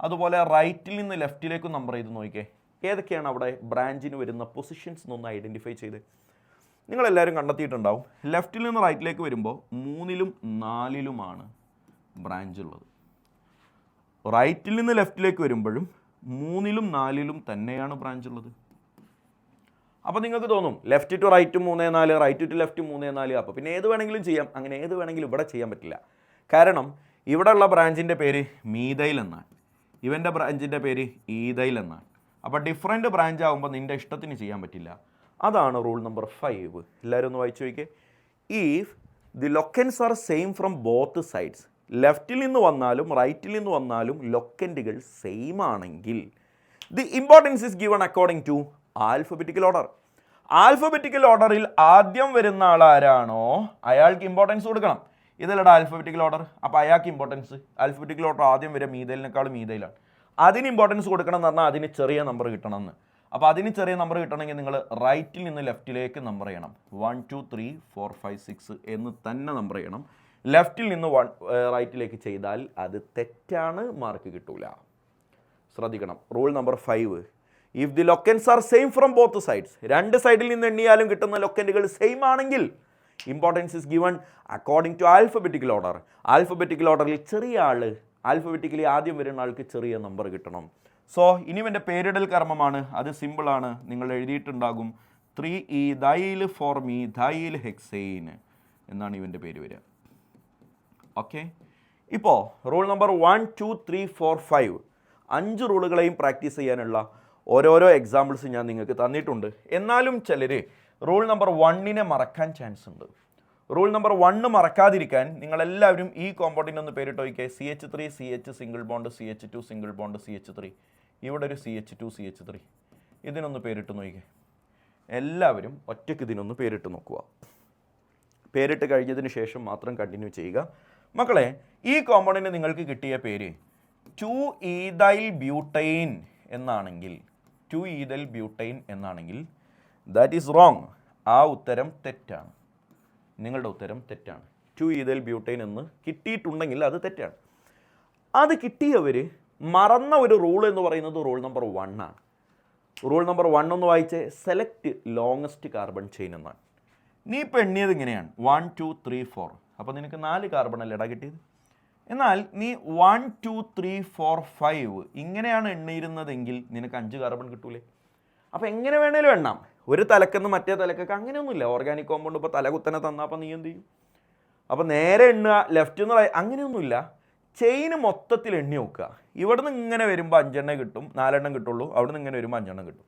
അതുപോലെ റൈറ്റിൽ നിന്ന് ലെഫ്റ്റിലേക്ക് നമ്പർ ചെയ്ത് നോക്കിക്കേ. ഏതൊക്കെയാണ് അവിടെ ബ്രാഞ്ചിന് വരുന്ന പൊസിഷൻസ് എന്നൊന്ന് ഐഡൻറ്റിഫൈ ചെയ്ത് നിങ്ങളെല്ലാവരും കണ്ടെത്തിയിട്ടുണ്ടാവും. ലെഫ്റ്റിൽ നിന്ന് റൈറ്റിലേക്ക് വരുമ്പോൾ 3ലും 4ലുമാണ് ബ്രാഞ്ച് ഉള്ളത്. റൈറ്റിൽ നിന്ന് ലെഫ്റ്റിലേക്ക് വരുമ്പോഴും 3ലും 4ലും തന്നെയാണ് ബ്രാഞ്ച് ഉള്ളത്. അപ്പോൾ നിങ്ങൾക്ക് തോന്നും left to right 3 4, right to left 3 4. അപ്പോൾ പിന്നെ ഏത് വേണമെങ്കിലും ചെയ്യാം. അങ്ങനെ ഏത് വേണമെങ്കിലും ഇവിടെ ചെയ്യാൻ പറ്റില്ല. കാരണം ഇവിടെയുള്ള ബ്രാഞ്ചിൻ്റെ പേര് മീഥൈൽ എന്നാണ്, ഇവൻ്റെ ബ്രാഞ്ചിൻ്റെ പേര് ഈഥൈൽ എന്നാണ്. അപ്പോൾ ഡിഫറൻറ്റ് ബ്രാഞ്ച് ആകുമ്പോൾ നിൻ്റെ ഇഷ്ടത്തിന് ചെയ്യാൻ പറ്റില്ല. അതാണ് റൂൾ നമ്പർ 5. എല്ലാവരും ഒന്ന് വായിച്ചു നോക്കിയേ. If the locants are same from both sides. ലെഫ്റ്റിൽ നിന്ന് വന്നാലും റൈറ്റിൽ നിന്ന് വന്നാലും ലൊക്കൻറ്റുകൾ സെയിം ആണെങ്കിൽ the importance is given according to alphabetical order. Alphabetical ഓർഡറിൽ ആദ്യം വരുന്ന ആളാരാണോ അയാൾക്ക് ഇമ്പോർട്ടൻസ് കൊടുക്കണം. ഇതല്ലടാ ആൽഫബറ്റിക്കൽ ഓർഡർ, അപ്പോൾ അയാൾക്ക് ഇമ്പോർട്ടൻസ്. ആൽഫബറ്റിക്കൽ ഓർഡർ ആദ്യം വരെ മീതയിലിനേക്കാളും മീതയിലാണ്. അതിന് ഇമ്പോർട്ടൻസ് കൊടുക്കണം എന്ന് പറഞ്ഞാൽ അതിന് ചെറിയ നമ്പർ കിട്ടണം എന്ന്. അപ്പോൾ അതിന് ചെറിയ നമ്പർ കിട്ടണമെങ്കിൽ നിങ്ങൾ റൈറ്റിൽ നിന്ന് ലെഫ്റ്റിലേക്ക് നമ്പർ ചെയ്യണം. 1 2 3 4 5 6 എന്ന് തന്നെ നമ്പർ ചെയ്യണം. ലെഫ്റ്റിൽ നിന്ന് റൈറ്റിലേക്ക് ചെയ്താൽ അത് തെറ്റാണ്, മാർക്ക് കിട്ടൂല. ശ്രദ്ധിക്കണം. Rule number 5, if the locants are same from both sides, രണ്ട് സൈഡിൽ നിന്ന് എണ്ണിയാലും കിട്ടുന്ന ലൊക്കൻറ്റുകൾ സെയിം ആണെങ്കിൽ importance is given according to alphabetical order. Alphabetical ഓർഡറിൽ ചെറിയ ആൾ, ആൽഫബറ്റിക്കലി ആദ്യം വരുന്ന ആൾക്ക് ചെറിയ നമ്പർ കിട്ടണം. സോ ഇനി എൻ്റെ പേരിടൽ കർമ്മമാണ്. അത് സിമ്പിളാണ്, നിങ്ങൾ എഴുതിയിട്ടുണ്ടാകും. 3 ദൈൽ ഫോർ മീ ദൈൽ ഹെക്സെയിൻ എന്നാണ് ഇവൻ്റെ പേര് വരിക. ഓക്കെ, ഇപ്പോൾ റൂൾ നമ്പർ 1 2 3 4 5 5 റൂളുകളെയും പ്രാക്ടീസ് ചെയ്യാനുള്ള ഓരോരോ എക്സാമ്പിൾസ് ഞാൻ നിങ്ങൾക്ക് തന്നിട്ടുണ്ട്. എന്നാലും ചിലർ റൂൾ നമ്പർ 1 മറക്കാൻ ചാൻസ് ഉണ്ട്. റൂൾ നമ്പർ 1 മറക്കാതിരിക്കാൻ നിങ്ങളെല്ലാവരും ഈ കോമ്പൗണ്ടിനൊന്ന് പേരിട്ട് നോക്കിയേ. CH3 CH single bond, CH2 single bond, CH3, ഇവിടെ ഒരു CH2 CH3. ഇതിനൊന്ന് പേരിട്ട് നോക്കിയേ. എല്ലാവരും ഒറ്റയ്ക്ക് ഇതിനൊന്ന് പേരിട്ട് നോക്കുക. പേരിട്ട് കഴിഞ്ഞതിന് ശേഷം മാത്രം കണ്ടിന്യൂ ചെയ്യുക. മക്കളെ, ഈ കോമ്പൗണ്ടിന് നിങ്ങൾക്ക് കിട്ടിയ പേര് 2-ഈഥൈൽ ബ്യൂട്ടൈൻ എന്നാണെങ്കിൽ, 2-ഈഥൈൽ ബ്യൂട്ടൈൻ എന്നാണെങ്കിൽ ദാറ്റ് ഈസ് റോങ്. ആ ഉത്തരം തെറ്റാണ്. നിങ്ങളുടെ ഉത്തരം തെറ്റാണ്. 2-ഈഥൈൽ ബ്യൂട്ടൈൻ എന്ന് കിട്ടിയിട്ടുണ്ടെങ്കിൽ അത് തെറ്റാണ്. അത് കിട്ടിയവർ മറന്ന ഒരു റൂൾ എന്ന് പറയുന്നത് റൂൾ നമ്പർ 1 ആണ്. റൂൾ നമ്പർ 1 ഒന്ന് വായിച്ചേ. സെലക്ട് ലോങ്ങസ്റ്റ് കാർബൺ ചെയിൻ എന്നാണ്. നീ ഇപ്പോൾ എണ്ണിയത് ഇങ്ങനെയാണ് 1 2 3 4. അപ്പോൾ നിനക്ക് 4 കാർബൺ അല്ലേടാ കിട്ടിയത്. എന്നാൽ നീ 1 2 3 4 5 ഇങ്ങനെയാണ് എണ്ണിയിരുന്നതെങ്കിൽ നിനക്ക് 5 കാർബൺ കിട്ടൂലേ. അപ്പോൾ എങ്ങനെ വേണേലും എണ്ണാം. ഒരു തലക്കെന്ന് മറ്റേ തലക്കൊക്കെ അങ്ങനെയൊന്നുമില്ല. ഓർഗാനിക് കോമ്പൗണ്ട് ഇപ്പോൾ തലകുത്തനെ തന്നാൽ അപ്പോൾ നീ എന്ത് ചെയ്യും? അപ്പോൾ നേരെ എണ്ണുക, ലെഫ്റ്റ് നിന്ന് അങ്ങനെയൊന്നുമില്ല. ചെയിന് മൊത്തത്തിൽ എണ്ണി നോക്കുക. ഇവിടെ നിന്ന് ഇങ്ങനെ വരുമ്പോൾ 5 എണ്ണം കിട്ടും, 4 എണ്ണം കിട്ടുള്ളൂ. അവിടെ നിന്ന് ഇങ്ങനെ വരുമ്പോൾ 5 എണ്ണം കിട്ടും.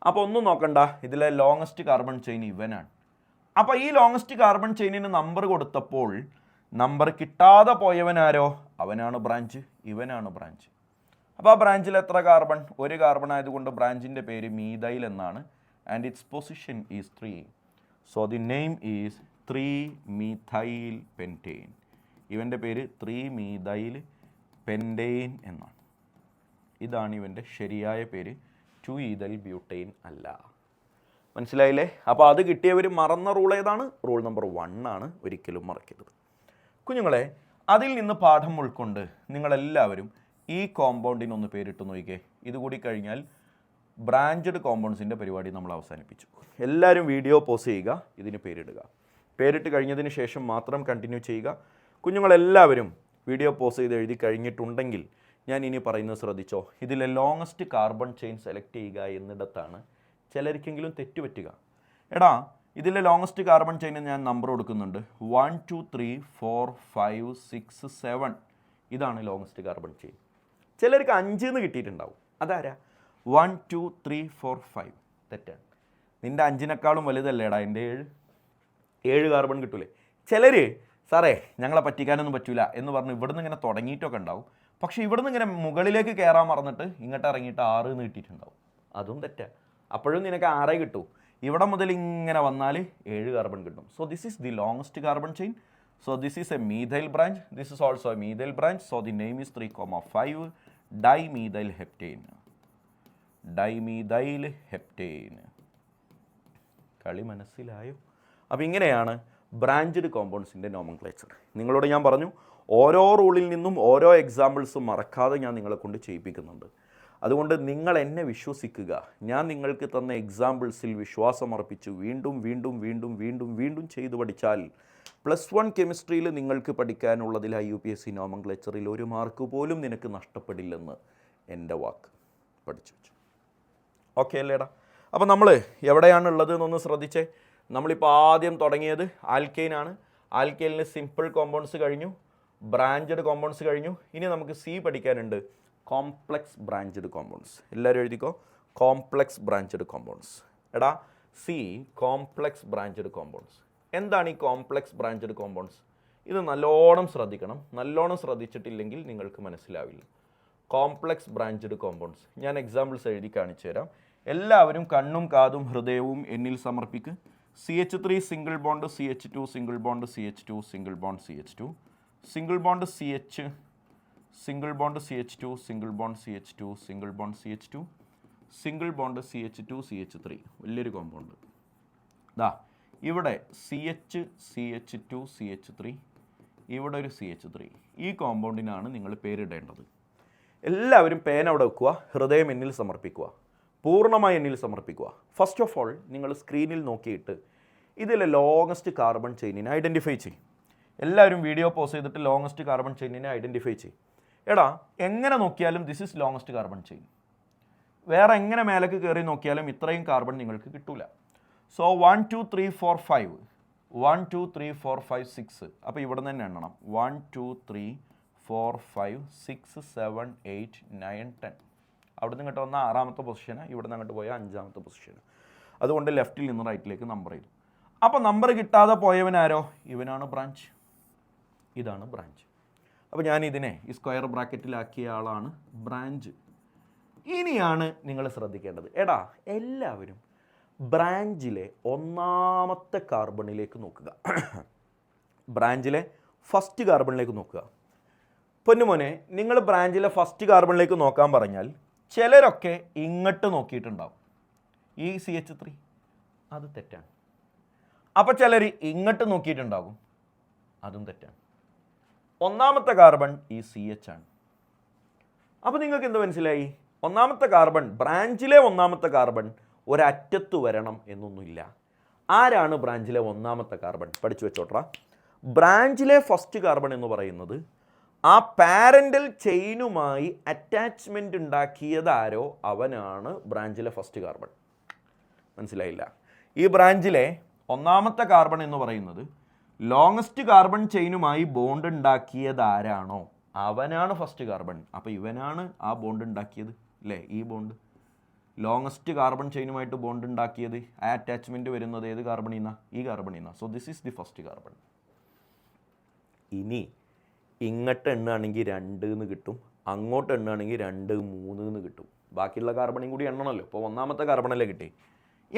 അപ്പോൾ ഒന്നും നോക്കണ്ട, ഇതിലെ ലോങ്ങസ്റ്റ് കാർബൺ ചെയിൻ ഇവനാണ്. അപ്പോൾ ഈ ലോങ്ങസ്റ്റ് കാർബൺ ചെയിനിന് നമ്പർ കൊടുത്തപ്പോൾ നമ്പർ കിട്ടാതെ പോയവനാരോ അവനാണ് ബ്രാഞ്ച്, ഇവനാണ് ബ്രാഞ്ച്. അപ്പോൾ ആ ബ്രാഞ്ചിൽ എത്ര കാർബൺ? 1 കാർബൺ ആയതുകൊണ്ട് ബ്രാഞ്ചിൻ്റെ പേര് മീഥൈൽ എന്നാണ്. And it's position is 3. So the name is 3-methyl pentane. ഇവൻ്റെ പേര് 3-methyl pentane എന്നാണ്. ഇതാണ് ഇവൻ്റെ ശരിയായ പേര്. 2-ethyl butane അല്ല. മനസ്സിലായില്ലേ? അപ്പോൾ അത് കിട്ടിയവർ മറന്ന റൂൾ ഏതാണ്? റൂൾ നമ്പർ 1 ആണ്. ഒരിക്കലും മറക്കരുത് കുഞ്ഞുങ്ങളെ. അതിൽ നിന്ന് പാഠം ഉൾക്കൊണ്ട് നിങ്ങളെല്ലാവരും ഈ കോമ്പൗണ്ടിനൊന്ന് പേരിട്ട് നോക്കിക്കേ. ഇതുകൂടി കഴിഞ്ഞാൽ ബ്രാഞ്ചഡ് കോമ്പൗണ്ട്സിൻ്റെ പരിപാടി നമ്മൾ അവസാനിപ്പിച്ചു. എല്ലാവരും വീഡിയോ പോസ് ചെയ്യുക, ഇതിന് പേരിടുക. പേരിട്ട് കഴിഞ്ഞതിന് ശേഷം മാത്രം കണ്ടിന്യൂ ചെയ്യുക. കുഞ്ഞുങ്ങളെല്ലാവരും വീഡിയോ പോസ് ചെയ്ത് എഴുതി കഴിഞ്ഞിട്ടുണ്ടെങ്കിൽ ഞാൻ ഇനി പറയുന്നത് ശ്രദ്ധിച്ചോ. ഇതിലെ ലോങ്ങസ്റ്റ് കാർബൺ ചെയിൻ സെലക്ട് ചെയ്യുക എന്നിടത്താണ് ചിലർക്കെങ്കിലും തെറ്റുപറ്റുക. എടാ, ഇതിലെ ലോങ്ങസ്റ്റ് കാർബൺ ചെയിന് ഞാൻ നമ്പർ കൊടുക്കുന്നുണ്ട്. 1 2 3 4 5 6 7. ഇതാണ് ലോങ്ങസ്റ്റ് കാർബൺ ചെയിൻ. ചിലർക്ക് 5 എന്ന് കിട്ടിയിട്ടുണ്ടാവും. അതാരാ? 1 2 3 4 5. തെറ്റാണ്. നിൻ്റെ 5-നേക്കാളും വലുതല്ലേടാ എൻ്റെ 7 കാർബൺ കിട്ടൂലേ. ചിലർ സാറേ ഞങ്ങളെ പറ്റിക്കാനൊന്നും പറ്റൂല എന്ന് പറഞ്ഞ് ഇവിടുന്ന് ഇങ്ങനെ തുടങ്ങിയിട്ടൊക്കെ ഉണ്ടാവും. പക്ഷേ ഇവിടുന്ന് ഇങ്ങനെ മുകളിലേക്ക് കയറാൻ മറന്നിട്ട് ഇങ്ങോട്ട് ഇറങ്ങിയിട്ട് 6 എന്ന് കിട്ടിയിട്ടുണ്ടാവും. അതും തെറ്റാണ്. അപ്പോഴും നിനക്ക് 6 കിട്ടൂ. ഇവിടെ മുതൽ ഇങ്ങനെ വന്നാൽ 7 കാർബൺ കിട്ടും. So this is the longest carbon chain. So this is A methyl branch. This is also A methyl branch. So the name is 3,5 dimethyl heptane. Dimethyl heptane. കളി മനസ്സിലായോ? അപ്പോൾ ഇങ്ങനെയാണ് ബ്രാഞ്ചഡ് കോമ്പൗണ്ട്സിൻ്റെ നോമൻക്ലേച്ചർ. നിങ്ങളോട് ഞാൻ പറഞ്ഞു ഓരോ റൂളിൽ നിന്നും ഓരോ എക്സാമ്പിൾസും മറക്കാതെ ഞാൻ നിങ്ങളെ കൊണ്ട് ചെയ്യിപ്പിക്കുന്നുണ്ട്. അതുകൊണ്ട് നിങ്ങൾ എന്നെ വിശ്വസിക്കുക. ഞാൻ നിങ്ങൾക്ക് തന്ന എക്സാമ്പിൾസിൽ വിശ്വാസമർപ്പിച്ച് വീണ്ടും വീണ്ടും വീണ്ടും വീണ്ടും വീണ്ടും ചെയ്തു പഠിച്ചാൽ +1 കെമിസ്ട്രിയിൽ നിങ്ങൾക്ക് പഠിക്കാനുള്ളതിൽ IUPAC നോമൻക്ലേച്ചറിൽ 1 മാർക്ക് പോലും നിനക്ക് നഷ്ടപ്പെടില്ലെന്ന് എൻ്റെ വാക്ക്. പഠിച്ചു വെച്ചു. ഓക്കെ അല്ലേടാ? അപ്പോൾ നമ്മൾ എവിടെയാണുള്ളത് എന്നൊന്ന് ശ്രദ്ധിച്ചേ. നമ്മളിപ്പോൾ ആദ്യം തുടങ്ങിയത് ആൽക്കെയിനാണ്. ആൽക്കെയിലിന് സിമ്പിൾ കോമ്പൗണ്ട്സ് കഴിഞ്ഞു, ബ്രാഞ്ചഡ് കോമ്പൗണ്ട്സ് കഴിഞ്ഞു. ഇനി നമുക്ക് C പഠിക്കാനുണ്ട്, കോംപ്ലക്സ് ബ്രാഞ്ചഡ് കോമ്പൗണ്ട്സ്. എല്ലാവരും എഴുതിക്കോ, കോംപ്ലക്സ് ബ്രാഞ്ചഡ് കോമ്പൗണ്ട്സ്. എടാ C കോംപ്ലക്സ് ബ്രാഞ്ചഡ് കോമ്പൗണ്ട്സ്. എന്താണ് ഈ കോംപ്ലക്സ് ബ്രാഞ്ചഡ് കോമ്പൗണ്ട്സ്? ഇത് നല്ലോണം ശ്രദ്ധിക്കണം. നല്ലോണം ശ്രദ്ധിച്ചിട്ടില്ലെങ്കിൽ നിങ്ങൾക്ക് മനസ്സിലാവില്ല. കോംപ്ലക്സ് ബ്രാഞ്ചഡ് കോമ്പൗണ്ട്സ് ഞാൻ എക്സാമ്പിൾസ് എഴുതി കാണിച്ചു തരാം. എല്ലാവരും കണ്ണും കാതും ഹൃദയവും എന്നിൽ സമർപ്പിക്ക്. CH3 single bond CH2 single bond CH2 single bond CH2 single bond CH single bond CH2 single bond CH2 single bond CH2 single bond CH2 CH3 വലിയൊരു കോമ്പൗണ്ട്. ദാ ഇവിടെ CH2 CH3 ഇവിടെ ഒരു CH3. ഈ കോമ്പൗണ്ടിനാണ് നിങ്ങൾ പേരിടേണ്ടത്. എല്ലാവരും പേന അവിടെ വെക്കുക, ഹൃദയം എന്നിൽ സമർപ്പിക്കുക, പൂർണ്ണമായി എന്നിൽ സമർപ്പിക്കുക. ഫസ്റ്റ് ഓഫ് ഓൾ നിങ്ങൾ സ്ക്രീനിൽ നോക്കിയിട്ട് ഇതിലെ ലോങ്ങസ്റ്റ് കാർബൺ ചെയിനിനെ ഐഡൻറ്റിഫൈ ചെയ്യും. എല്ലാവരും വീഡിയോ പോസ് ചെയ്തിട്ട് ലോങ്ങസ്റ്റ് കാർബൺ ചെയിനിനെ ഐഡൻറ്റിഫൈ ചെയ്യും. എടാ എങ്ങനെ നോക്കിയാലും this is longest carbon chain. വേറെ എങ്ങനെ മേലേക്ക് കയറി നോക്കിയാലും ഇത്രയും കാർബൺ നിങ്ങൾക്ക് കിട്ടൂല. സോ 1 2 3 4 5 1 2 3 4 5 6. അപ്പോൾ ഇവിടെ നിന്ന് തന്നെ എണ്ണണം. 1 2 3 4 5 6 7 8 9 10. അവിടെ നിന്ന് ഇങ്ങോട്ട് വന്ന 6ാമത്തെ പൊസിഷന്, ഇവിടെ നിന്ന് അങ്ങോട്ട് പോയ 5ാമത്തെ പൊസിഷന്. അതുകൊണ്ട് ലെഫ്റ്റിൽ നിന്ന് റൈറ്റിലേക്ക് നമ്പർ ചെയ്തു. അപ്പോൾ നമ്പർ കിട്ടാതെ പോയവനാരോ? ഇവനാണ് ബ്രാഞ്ച്. ഇതാണ് ബ്രാഞ്ച്. അപ്പോൾ ഞാൻ ഇതിനെ ഈ സ്ക്വയർ ബ്രാക്കറ്റിലാക്കിയ ആളാണ് ബ്രാഞ്ച്. ഇനിയാണ് നിങ്ങൾ ശ്രദ്ധിക്കേണ്ടത്. എടാ എല്ലാവരും ബ്രാഞ്ചിലെ 1ാമത്തെ കാർബണിലേക്ക് നോക്കുക. ബ്രാഞ്ചിലെ ഫസ്റ്റ് കാർബണിലേക്ക് നോക്കുക. പൊന്നുമോനെ, നിങ്ങൾ ബ്രാഞ്ചിലെ ഫസ്റ്റ് കാർബണിലേക്ക് നോക്കാൻ പറഞ്ഞാൽ ചിലരൊക്കെ ഇങ്ങോട്ട് നോക്കിയിട്ടുണ്ടാവും. ഈ CH3 അത് തെറ്റാണ്. അപ്പോൾ ചിലർ ഇങ്ങോട്ട് നോക്കിയിട്ടുണ്ടാകും, അതും തെറ്റാണ്. 1ാമത്തെ കാർബൺ ഈ CH ആണ്. അപ്പോൾ നിങ്ങൾക്ക് എന്ത് മനസ്സിലായി? 1ാമത്തെ കാർബൺ, ബ്രാഞ്ചിലെ 1ാമത്തെ കാർബൺ ഒരറ്റത്ത് വരണം എന്നൊന്നുമില്ല. ആരാണ് ബ്രാഞ്ചിലെ 1ാമത്തെ കാർബൺ? പഠിച്ചു വെച്ചോട്രാ. ബ്രാഞ്ചിലെ ഫസ്റ്റ് കാർബൺ എന്ന് പറയുന്നത് ആ പാരൻ്റൽ ചെയിനുമായി അറ്റാച്ച്മെൻ്റ് ഉണ്ടാക്കിയതാരോ അവനാണ് ബ്രാഞ്ചിലെ ഫസ്റ്റ് കാർബൺ. മനസ്സിലായില്ല? ഈ ബ്രാഞ്ചിലെ 1ാമത്തെ കാർബൺ എന്ന് പറയുന്നത് ലോങ്ങസ്റ്റ് കാർബൺ ചെയിനുമായി ബോണ്ട് ഉണ്ടാക്കിയതാരാണോ അവനാണ് ഫസ്റ്റ് കാർബൺ. അപ്പോൾ ഇവനാണ് ആ ബോണ്ട് ഉണ്ടാക്കിയത് അല്ലേ? ഈ ബോണ്ട് ലോങ്ങസ്റ്റ് കാർബൺ ചെയിനുമായിട്ട് ബോണ്ട് ഉണ്ടാക്കിയത്, ആ അറ്റാച്ച്മെൻറ്റ് വരുന്നത് ഏത് കാർബണിൽ നിന്നാണ്? ഈ കാർബണിൽ നിന്നാണ്. So this is the first carbon. ഇനി ഇങ്ങോട്ട് എണ്ണുകയാണെങ്കിൽ 2 എന്ന് കിട്ടും, അങ്ങോട്ട് എണ്ണുകയാണെങ്കിൽ 2 3 എന്ന് കിട്ടും. ബാക്കിയുള്ള കാർബണും കൂടി എണ്ണണമല്ലോ. ഇപ്പോൾ 1ാമത്തെ കാർബണല്ലേ കിട്ടി.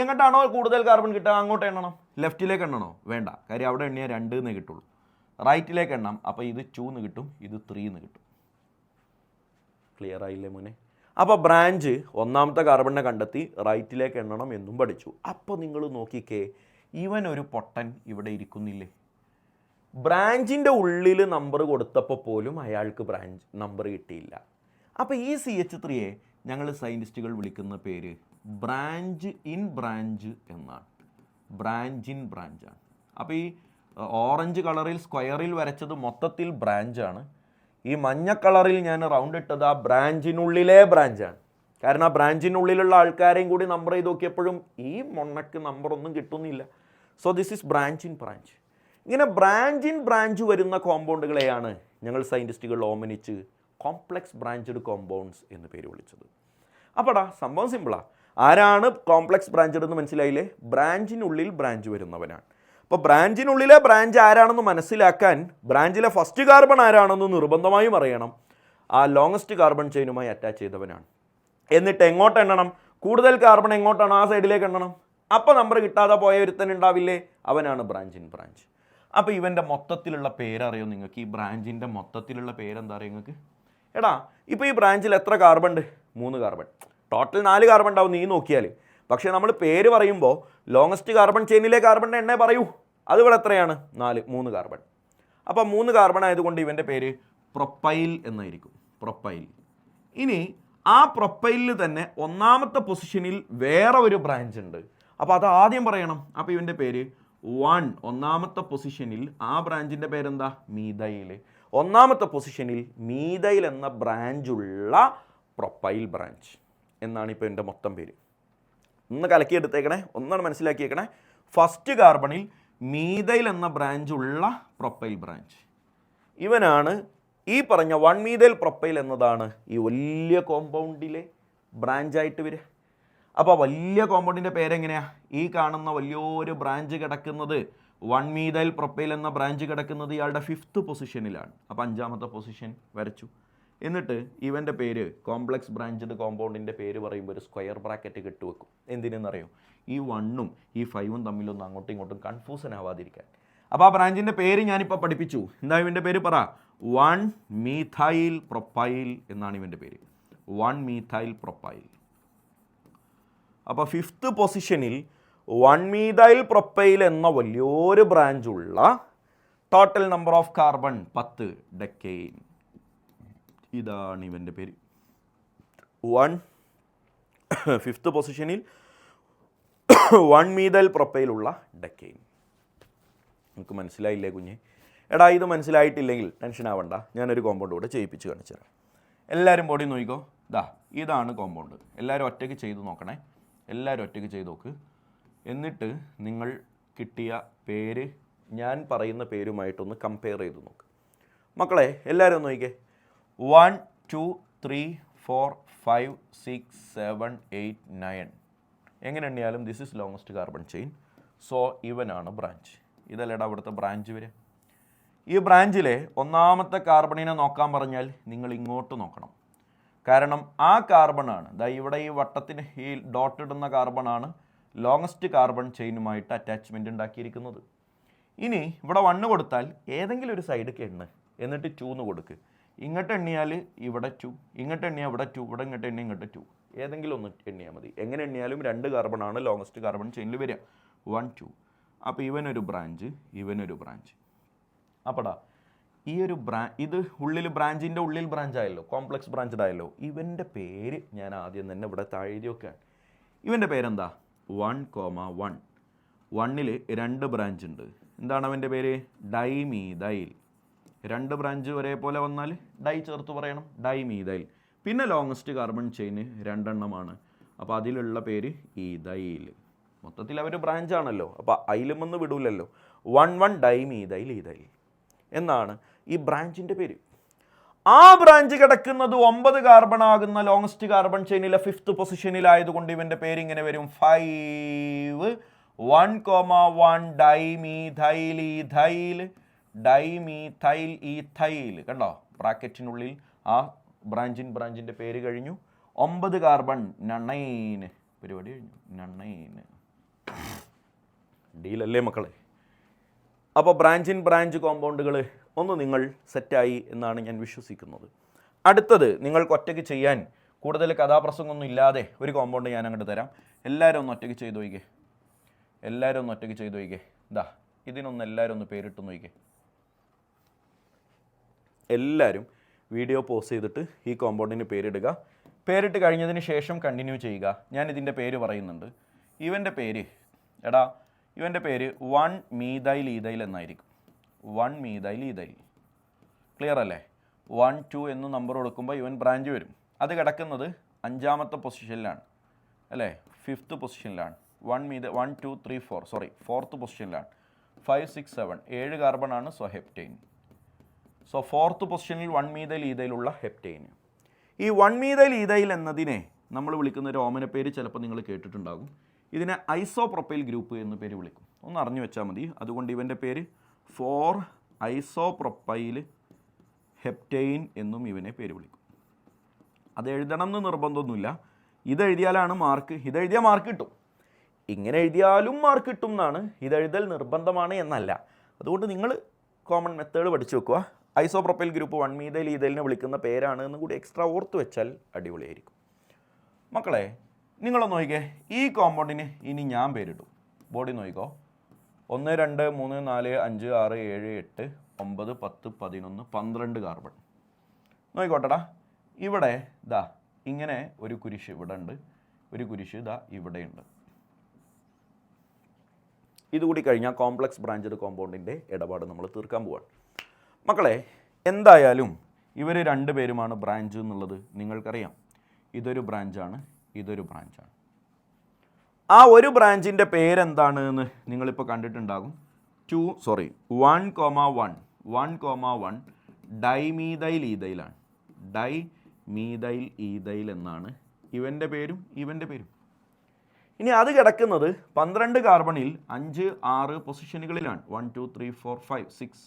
എങ്ങോട്ടാണോ കൂടുതൽ കാർബൺ കിട്ടുക അങ്ങോട്ട് എണ്ണണം. ലെഫ്റ്റിലേക്ക് എണ്ണണോ? വേണ്ട, കാര്യം അവിടെ എണ്ണിയാൽ 2 എന്നേ കിട്ടുള്ളൂ. റൈറ്റിലേക്ക് എണ്ണാം. അപ്പോൾ ഇത് 2 എന്ന് കിട്ടും, ഇത് 3 എന്ന് കിട്ടും. ക്ലിയർ ആയില്ലേ മോനെ? അപ്പോൾ ബ്രാഞ്ച് 1ാമത്തെ കാർബണിനെ കണ്ടെത്തി റൈറ്റിലേക്ക് എണ്ണണം എന്നും പഠിച്ചു. അപ്പോൾ നിങ്ങൾ നോക്കിക്കേ, ഇവൻ ഒരു പൊട്ടൻ ഇവിടെ ഇരിക്കുന്നില്ലേ? ബ്രാഞ്ചിൻ്റെ ഉള്ളിൽ നമ്പർ കൊടുത്തപ്പോൾ പോലും അയാൾക്ക് ബ്രാഞ്ച് നമ്പർ കിട്ടിയില്ല. അപ്പോൾ ഈ CH3യെ ഞങ്ങൾ സയൻറ്റിസ്റ്റുകൾ വിളിക്കുന്ന പേര് ബ്രാഞ്ച് ഇൻ ബ്രാഞ്ച് എന്നാണ്. ബ്രാഞ്ച് ഇൻ ബ്രാഞ്ചാണ്. അപ്പോൾ ഈ ഓറഞ്ച് കളറിൽ സ്ക്വയറിൽ വരച്ചത് മൊത്തത്തിൽ ബ്രാഞ്ചാണ്. ഈ മഞ്ഞ കളറിൽ ഞാൻ റൗണ്ട് ഇട്ടത് ആ ബ്രാഞ്ചിനുള്ളിലെ ബ്രാഞ്ചാണ്. കാരണം ആ ബ്രാഞ്ചിനുള്ളിലുള്ള ആൾക്കാരെയും കൂടി നമ്പർ ചെയ്ത് നോക്കിയപ്പോഴും ഈ മൊണ്ണക്ക് നമ്പറൊന്നും കിട്ടുന്നില്ല. So this is branch in branch. ഇങ്ങനെ ബ്രാഞ്ച് ഇൻ ബ്രാഞ്ച് വരുന്ന കോമ്പൗണ്ടുകളെയാണ് ഞങ്ങൾ സയൻറ്റിസ്റ്റുകൾ ഓമനിച്ച് കോംപ്ലക്സ് ബ്രാഞ്ചഡ് കോമ്പൗണ്ട്സ് എന്ന് പേര് വിളിച്ചത്. അപ്പോടാ സംഭവം സിമ്പിളാണ്. ആരാണ് കോംപ്ലക്സ് ബ്രാഞ്ചഡ് എന്ന് മനസ്സിലായില്ലേ? ബ്രാഞ്ചിനുള്ളിൽ ബ്രാഞ്ച് വരുന്നവനാണ്. അപ്പോൾ ബ്രാഞ്ചിനുള്ളിലെ ബ്രാഞ്ച് ആരാണെന്ന് മനസ്സിലാക്കാൻ ബ്രാഞ്ചിലെ ഫസ്റ്റ് കാർബൺ ആരാണെന്ന് നിർബന്ധമായും അറിയണം. ആ ലോങ്ങസ്റ്റ് കാർബൺ ചെയിനുമായി അറ്റാച്ച് ചെയ്തവനാണ്. എന്നിട്ട് എങ്ങോട്ട് എണ്ണണം? കൂടുതൽ കാർബൺ എങ്ങോട്ടാണ്? ആ സൈഡിലേക്ക് എണ്ണണം. അപ്പോൾ നമ്പർ കിട്ടാതെ പോയ ഒരുത്തൻ ഉണ്ടാവില്ലേ? അവനാണ് ബ്രാഞ്ച് ഇൻ ബ്രാഞ്ച്. അപ്പോൾ ഇവൻ്റെ മൊത്തത്തിലുള്ള പേരറിയോ നിങ്ങൾക്ക്? ഈ ബ്രാഞ്ചിൻ്റെ മൊത്തത്തിലുള്ള പേരെന്താ അറിയോ നിങ്ങൾക്ക്? എടാ ഇപ്പോൾ ഈ ബ്രാഞ്ചിൽ എത്ര കാർബൺ ഉണ്ട്? 3 കാർബൺ. ടോട്ടൽ 4 കാർബൺ ഉണ്ടാവും നീ നോക്കിയാൽ. പക്ഷേ നമ്മൾ പേര് പറയുമ്പോൾ ലോങ്ങസ്റ്റ് കാർബൺ ചെയിനിലെ കാർബണിൻ്റെ എണ്ണേ പറയൂ. അതിവിടെ എത്രയാണ്? 3 കാർബൺ. അപ്പോൾ 3 കാർബൺ ആയതുകൊണ്ട് ഇവൻ്റെ പേര് പ്രൊപ്പൈൽ എന്നായിരിക്കും. പ്രൊപ്പൈൽ. ഇനി ആ പ്രൊപ്പൈലിൽ തന്നെ 1ാമത്തെ പൊസിഷനിൽ വേറെ ഒരു ബ്രാഞ്ച് ഉണ്ട്. അപ്പോൾ അത് ആദ്യം പറയണം. അപ്പോൾ ഇവൻ്റെ പേര് 1ാമത്തെ പൊസിഷനിൽ ആ ബ്രാഞ്ചിൻ്റെ പേരെന്താ? മീഥൈൽ. 1ാമത്തെ പൊസിഷനിൽ മീഥൈൽ എന്ന ബ്രാഞ്ചുള്ള പ്രൊപ്പൈൽ ബ്രാഞ്ച് എന്നാണ് ഇപ്പോൾ എൻ്റെ മൊത്തം പേര്. ഒന്ന് കലക്കിയെടുത്തേക്കണേ, ഒന്നാണ് മനസ്സിലാക്കിയേക്കണേ. ഫസ്റ്റ് കാർബണിൽ മീഥൈൽ എന്ന ബ്രാഞ്ചുള്ള പ്രൊപ്പൈൽ ബ്രാഞ്ച്. ഇവനാണ് ഈ പറഞ്ഞ 1 മീഥൈൽ പ്രൊപ്പൈൽ എന്നതാണ് ഈ വലിയ കോമ്പൗണ്ടിലെ ബ്രാഞ്ചായിട്ട് വരിക. അപ്പോൾ വലിയ കോമ്പൗണ്ടിൻ്റെ പേരെങ്ങനെയാണ്? ഈ കാണുന്ന വലിയൊരു ബ്രാഞ്ച് കിടക്കുന്നത് 1 മീഥൈൽ പ്രൊപ്പൈൽ എന്ന ബ്രാഞ്ച് കിടക്കുന്നത് ഇയാളുടെ 5th പൊസിഷനിലാണ്. അപ്പോൾ 5ാമത്തെ പൊസിഷൻ വരച്ചു. എന്നിട്ട് ഇവൻ്റെ പേര് കോംപ്ലക്സ് ബ്രാഞ്ചഡ് കോമ്പൗണ്ടിൻ്റെ പേര് പറയുമ്പോൾ ഒരു സ്ക്വയർ ബ്രാക്കറ്റ് കെട്ടുവെക്കും. എന്തിനെന്നറിയോ? ഈ 1ഉം ഈ 5ഉം തമ്മിലൊന്നും അങ്ങോട്ടും ഇങ്ങോട്ടും കൺഫ്യൂഷൻ ആവാതിരിക്കാൻ. അപ്പോൾ ആ ബ്രാഞ്ചിൻ്റെ പേര് ഞാനിപ്പോൾ പഠിപ്പിച്ചു. എന്താ ഇവൻ്റെ പേര് പറ? 1 മീഥൈൽ പ്രൊപ്പൈൽ എന്നാണ് ഇവൻ്റെ പേര്. 1 മീഥൈൽ പ്രൊപ്പൈൽ. അപ്പോൾ 5th പൊസിഷനിൽ 1 മീഥൈൽ പ്രൊപ്പൈൽ എന്ന വലിയൊരു ബ്രാഞ്ചുള്ള ടോട്ടൽ നമ്പർ ഓഫ് കാർബൺ 10 ഡെക്കെയിൻ. ഇതാണ് ഇവൻ്റെ പേര്. 5th പൊസിഷനിൽ 1 മീഥൈൽ പ്രൊപ്പൈലുള്ള ഡെക്കെയിൻ. നമുക്ക് മനസ്സിലായില്ലേ കുഞ്ഞെ? എടാ ഇത് മനസ്സിലായിട്ടില്ലെങ്കിൽ ടെൻഷൻ ആവണ്ട, ഞാനൊരു കോമ്പൗണ്ട് കൂടെ ചെയ്യിപ്പിച്ച് കാണിച്ചു തരാം. എല്ലാവരും ബോഡി നോക്കിക്കോ. ഇതാണ് കോമ്പൗണ്ട്. എല്ലാവരും ഒറ്റയ്ക്ക് ചെയ്ത് നോക്കണേ. എല്ലാവരും ഒറ്റയ്ക്ക് ചെയ്ത് നോക്ക്. എന്നിട്ട് നിങ്ങൾ കിട്ടിയ പേര് ഞാൻ പറയുന്ന പേരുമായിട്ടൊന്ന് കമ്പയർ ചെയ്ത് നോക്ക്. മക്കളെ എല്ലാവരും ഒന്ന് നോക്കിക്കേ. 1 2 3 4 5 6 7 8 9. എങ്ങനെ എണ്ണിയാലും this is longest carbon chain. So ഇവനാണ് ബ്രാഞ്ച്. ഇതല്ലേടാ അവിടുത്തെ ബ്രാഞ്ച് വരെ. ഈ ബ്രാഞ്ചിലെ 1ാമത്തെ കാർബണിനെ നോക്കാൻ പറഞ്ഞാൽ നിങ്ങൾ ഇങ്ങോട്ട് നോക്കണം. കാരണം ആ കാർബണാണ് ഇവിടെ ഈ വട്ടത്തിന് ഈ ഡോട്ട് ഇടുന്ന കാർബണാണ് ലോങ്ങസ്റ്റ് കാർബൺ ചെയിനുമായിട്ട് അറ്റാച്ച്മെൻറ്റ് ഉണ്ടാക്കിയിരിക്കുന്നത്. ഇനി ഇവിടെ 1 കൊടുത്താൽ ഏതെങ്കിലും ഒരു സൈഡിലേക്ക് എണ്ണ്, എന്നിട്ട് 2 എന്ന് കൊടുക്ക്. ഇങ്ങോട്ട് എണ്ണിയാൽ ഇവിടെ 2, ഇങ്ങോട്ട് എണ്ണിയാൽ ഇവിടെ 2, ഇവിടെ ഇങ്ങോട്ട് എണ്ണി ഇങ്ങോട്ട് 2. ഏതെങ്കിലും ഒന്ന് എണ്ണിയാൽ മതി. എങ്ങനെ എണ്ണിയാലും 2 കാർബണാണ് ലോങ്ങസ്റ്റ് കാർബൺ ചെയിനിൽ വരിക. 1 2. അപ്പോൾ ഇവനൊരു ബ്രാഞ്ച്, ഇവനൊരു ബ്രാഞ്ച്. അപ്പടാ ഈ ഒരു ഇത് ഉള്ളിൽ ബ്രാഞ്ചിൻ്റെ ഉള്ളിൽ ബ്രാഞ്ചായല്ലോ, കോംപ്ലക്സ് ബ്രാഞ്ചഡ് ആയല്ലോ. ഇവൻ്റെ പേര് ഞാൻ ആദ്യം തന്നെ ഇവിടെ താഴെ വെക്കുകയാണ്. ഇവൻ്റെ പേരെന്താ? 1,1. 1ൽ 2 ബ്രാഞ്ച് ഉണ്ട്. എന്താണ് അവൻ്റെ പേര്? ഡൈമീഥൈൽ. 2 ബ്രാഞ്ച് ഒരേപോലെ വന്നാൽ ഡൈ ചേർത്ത് പറയണം, ഡൈമീഥൈൽ. പിന്നെ ലോങ്ങസ്റ്റ് കാർബൺ ചെയിന് 2 എണ്ണമാണ്. അപ്പോൾ അതിലുള്ള പേര് ഈഥൈൽ. മൊത്തത്തിൽ അവർ ബ്രാഞ്ചാണല്ലോ, അപ്പോൾ അയിലുമെന്ന് വിടൂലല്ലോ. 1,1 ഡൈമീഥൈൽ ഈഥൈൽ എന്നാണ് ഈ ബ്രാഞ്ചിൻ്റെ പേര്. ആ ബ്രാഞ്ച് കിടക്കുന്നത് 9 കാർബൺ ആകുന്ന ലോങ്ങസ്റ്റ് കാർബൺ ചെയിനിലെ 5th പൊസിഷനിലായതുകൊണ്ട് ഇവൻ്റെ പേര് ഇങ്ങനെ വരും. 5 1,1 ഡൈമീഥൈൽ ഈഥൈൽ, ഡൈമീഥൈൽ ഈഥൈൽ. കണ്ടോ ബ്രാക്കറ്റിനുള്ളിൽ ആ ബ്രാഞ്ചിൻ്റെ പേര് കഴിഞ്ഞു. 9 കാർബൺ 9. പരിപാടി കഴിഞ്ഞു. 9 ഡീലല്ലേ മക്കളെ? അപ്പോൾ ബ്രാഞ്ച് കോമ്പൗണ്ടുകൾ ഒന്ന് നിങ്ങൾ സെറ്റായി എന്നാണ് ഞാൻ വിശ്വസിക്കുന്നത്. അടുത്തത് നിങ്ങൾക്ക് ഒറ്റയ്ക്ക് ചെയ്യാൻ കൂടുതൽ കഥാപ്രസംഗമൊന്നും ഇല്ലാതെ ഒരു കോമ്പൗണ്ട് ഞാൻ അങ്ങോട്ട് തരാം. എല്ലാവരും ഒന്ന് ഒറ്റയ്ക്ക് ചെയ്ത് നോക്കിക്കേ. എല്ലാവരും ഒന്ന് ഒറ്റയ്ക്ക് ചെയ്ത് നോക്കിക്കേ. ഇതിനൊന്ന് എല്ലാവരും ഒന്ന് പേരിട്ട് നോക്കിക്കേ. എല്ലാവരും വീഡിയോ പോസ് ചെയ്തിട്ട് ഈ കോമ്പൗണ്ടിന് പേരിടുക. പേരിട്ട് കഴിഞ്ഞതിന് ശേഷം കണ്ടിന്യൂ ചെയ്യുക. ഞാൻ ഇതിൻ്റെ പേര് പറയുന്നുണ്ട്. ഇവൻ്റെ പേര് ഇവൻ്റെ പേര് 1 മീഥൈൽ ഈഥൈൽ എന്നായിരിക്കും. 1 മീഥൈൽ ഈഥൈൽ. ക്ലിയർ അല്ലേ? 1 2 എന്ന് നമ്പർ കൊടുക്കുമ്പോൾ ഇവൻ ബ്രാഞ്ച് വരും. അത് കിടക്കുന്നത് 5ാമത്തെ പൊസിഷനിലാണ് അല്ലേ? 5th പൊസിഷനിലാണ്. 1 2 3 4 4th പൊസിഷനിലാണ്. 5 6 7 7 കാർബണാണ്. So heptane. സോ 4th പൊസിഷനിൽ 1 മീഥൈൽ ഈഥൈലുള്ള ഹെപ്റ്റൈൻ. ഈ 1 മീഥൈൽ ഈഥൈൽ എന്നതിനെ നമ്മൾ വിളിക്കുന്ന ഒരു ഓമന പേര് ചിലപ്പോൾ നിങ്ങൾ കേട്ടിട്ടുണ്ടാകും. ഇതിനെ ഐസോപ്രൊപ്പൈൽ ഗ്രൂപ്പ് എന്ന് പേര് വിളിക്കും. ഒന്ന് അറിഞ്ഞു വെച്ചാൽ മതി. അതുകൊണ്ട് ഇവൻ്റെ പേര് 4 ഐസോപ്രൊപ്പൈൽ ഹെപ്റ്റൈൻ എന്നും ഇവനെ പേര് വിളിക്കും. അത് എഴുതണം എന്ന് നിർബന്ധമൊന്നുമില്ല. ഇതെഴുതിയാലാണ് മാർക്ക്. ഇതെഴുതിയാൽ മാർക്ക് കിട്ടും. ഇങ്ങനെ എഴുതിയാലും മാർക്ക് കിട്ടും എന്നാണ്. ഇതെഴുതൽ നിർബന്ധമാണ് എന്നല്ല. അതുകൊണ്ട് നിങ്ങൾ കോമൺ മെത്തേഡ് പഠിച്ചു വെക്കുക. ഐസോപ്രൊപ്പൈൽ ഗ്രൂപ്പ് 1 മീഥൈൽ ഈഥൈലിനെ വിളിക്കുന്ന പേരാണ് എന്ന് കൂടി എക്സ്ട്രാ ഓർത്ത് വെച്ചാൽ അടിപൊളിയായിരിക്കും. മക്കളെ നിങ്ങളൊന്ന് നോക്കിക്കേ. ഈ കോമ്പൗണ്ടിന് ഇനി ഞാൻ പേരിടും. ബോഡി നോക്കിക്കോ. 1 2 3 4 5 6 7 8 9 10 11 12 കാർബൺ. നോക്കിക്കോട്ടെടാ. ഇവിടെ ഇങ്ങനെ ഒരു കുരിശ് ഇവിടെ ഉണ്ട്, ഒരു കുരിശ് ഇവിടെയുണ്ട്. ഇതുകൂടി കഴിഞ്ഞാൽ കോംപ്ലക്സ് ബ്രാഞ്ചഡ് കോമ്പൗണ്ടിൻ്റെ ഇടപാട് നമ്മൾ തീർക്കാൻ പോവാണ്. മക്കളെ എന്തായാലും ഇവർ 2 പേരുമാണ് ബ്രാഞ്ച് എന്നുള്ളത് നിങ്ങൾക്കറിയാം. ഇതൊരു ബ്രാഞ്ചാണ്, ഇതൊരു ബ്രാഞ്ചാണ്. ആ ഒരു ബ്രാഞ്ചിൻ്റെ പേരെന്താണ് എന്ന് നിങ്ങളിപ്പോൾ കണ്ടിട്ടുണ്ടാകും. 1,1 ഡൈമീഥൈൽ ഈഥൈലാണ്. ഡൈമീഥൈൽ ഈഥൈൽ എന്നാണ് ഇവൻ്റെ പേരും ഇവൻ്റെ പേരും. ഇനി അത് കിടക്കുന്നത് 12 കാർബണിൽ 5, 6 പൊസിഷനുകളിലാണ്. 1, 2, 3, 4, 5, 6,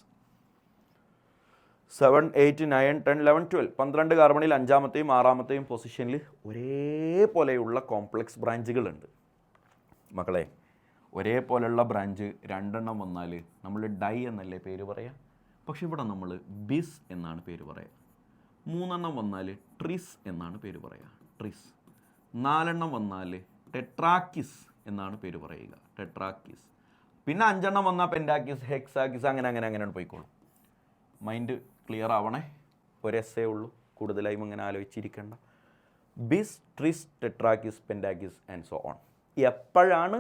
7, 8, 9, 10, 11, 12. 12 കാർബണിൽ 5-ാമത്തെയും 6-ാമത്തെയും പൊസിഷനിൽ ഒരേപോലെയുള്ള കോംപ്ലക്സ് ബ്രാഞ്ചുകളുണ്ട്. മക്കളെ, ഒരേപോലെയുള്ള ബ്രാഞ്ച് 2 എണ്ണം വന്നാൽ നമ്മൾ ഡൈ എന്നല്ലേ പേര് പറയാം. പക്ഷെ ഇവിടെ നമ്മൾ ബിസ് എന്നാണ് പേര് പറയുക. 3 എണ്ണം വന്നാൽ ട്രിസ് എന്നാണ് പേര് പറയുക, ട്രിസ്. 4 എണ്ണം വന്നാൽ ടെട്രാക്കിസ് എന്നാണ് പേര് പറയുക, ടെട്രാക്കിസ്. പിന്നെ 5 എണ്ണം വന്നാൽ പെൻറ്റാക്കിസ്, ഹെക്സാക്കിസ്, അങ്ങനെ പോയിക്കോളും. മൈൻഡ് ക്ലിയർ ആവണേ. ഒരു എസ്സേ ഉള്ളൂ, കൂടുതലായും ഇങ്ങനെ ആലോചിച്ചിരിക്കേണ്ട. Bis, tris, tetrakis, pentakis and so on. എപ്പോഴാണ്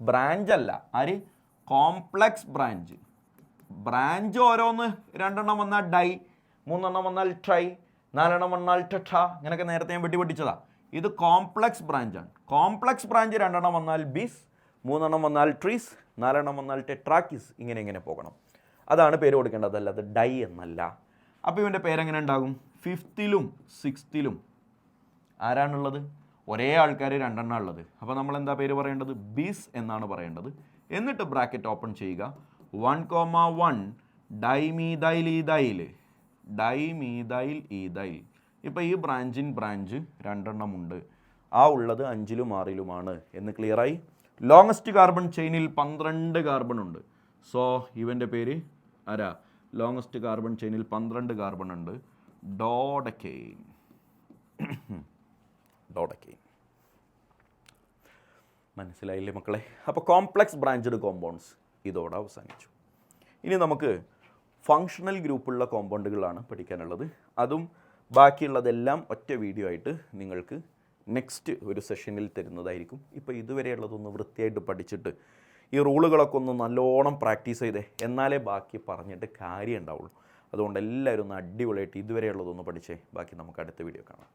ബ്രാഞ്ച് അല്ല, ആര് കോംപ്ലക്സ് ബ്രാഞ്ച്. ബ്രാഞ്ച് ഓരോന്ന് 2 എണ്ണം വന്നാൽ ഡൈ, 3 എണ്ണം വന്നാൽ ട്രൈ, 4 എണ്ണം വന്നാൽ ടെട്ര, ഇങ്ങനെയൊക്കെ നേരത്തെ ഞാൻ വെട്ടിപ്പൊട്ടിച്ചതാ. ഇത് കോംപ്ലക്സ് ബ്രാഞ്ചാണ്. കോംപ്ലക്സ് ബ്രാഞ്ച് 2 എണ്ണം വന്നാൽ ബിസ്, 3 എണ്ണം വന്നാൽ ട്രീസ്, 4 എണ്ണം വന്നാൽ ടെട്രാക്കിസ്, ഇങ്ങനെ പോകണം. അതാണ് പേര് കൊടുക്കേണ്ടത്, അല്ലാതെ ഡൈ എന്നല്ല. അപ്പോൾ ഇവൻ്റെ പേരെങ്ങനെ ഉണ്ടാകും? 5th-ലും 6th-ലും ആരാണുള്ളത്? ഒരേ ആൾക്കാർ 2 എണ്ണം ഉള്ളത്. അപ്പോൾ നമ്മൾ എന്താ പേര് പറയേണ്ടത്? ബിസ് എന്നാണ് പറയേണ്ടത്. എന്നിട്ട് ബ്രാക്കറ്റ് ഓപ്പൺ ചെയ്യുക. 1,1 ഡൈമീഥൈൽ ഈഥൈൽ, ഡൈമീഥൈൽ ഈഥൈൽ. ഇപ്പോൾ ഈ ബ്രാഞ്ച് 2 എണ്ണം ഉണ്ട്. ആ ഉള്ളത് 5-ലും 6-ലുമാണ് എന്ന് ക്ലിയറായി. ലോങ്ങസ്റ്റ് കാർബൺ ചെയിനിൽ 12 കാർബൺ ഉണ്ട്. സോ ഇവൻ്റെ പേര് ആരാ? ലോങ്ങസ്റ്റ് കാർബൺ ചെയിനിൽ 12 കാർബൺ ഉണ്ട്, ഡോഡക്കെയിൻ. ഡോഡക്കെയിൻ മനസ്സിലായില്ലേ മക്കളെ? അപ്പോൾ കോംപ്ലക്സ് ബ്രാഞ്ചഡ് കോമ്പൗണ്ട്സ് ഇതോടെ അവസാനിച്ചു. ഇനി നമുക്ക് ഫങ്ഷണൽ ഗ്രൂപ്പുള്ള കോമ്പൗണ്ടുകളാണ് പഠിക്കാനുള്ളത്. അതും ബാക്കിയുള്ളതെല്ലാം ഒറ്റ വീഡിയോ ആയിട്ട് നിങ്ങൾക്ക് നെക്സ്റ്റ് ഒരു സെഷനിൽ തരുന്നതായിരിക്കും. ഇപ്പോൾ ഇതുവരെയുള്ളതൊന്ന് വൃത്തിയായിട്ട് പഠിച്ചിട്ട് ഈ റൂളുകളൊക്കെ ഒന്ന് നല്ലോണം പ്രാക്ടീസ് ചെയ്തേ, എന്നാലേ ബാക്കി പറഞ്ഞിട്ട് കാര്യം ഉണ്ടാവുള്ളൂ. അതുകൊണ്ട് എല്ലാവരും ഒന്ന് അടിപൊളിയായിട്ട് ഇതുവരെയുള്ളതൊന്ന് പഠിച്ചേ. ബാക്കി നമുക്ക് അടുത്ത വീഡിയോ കാണാം.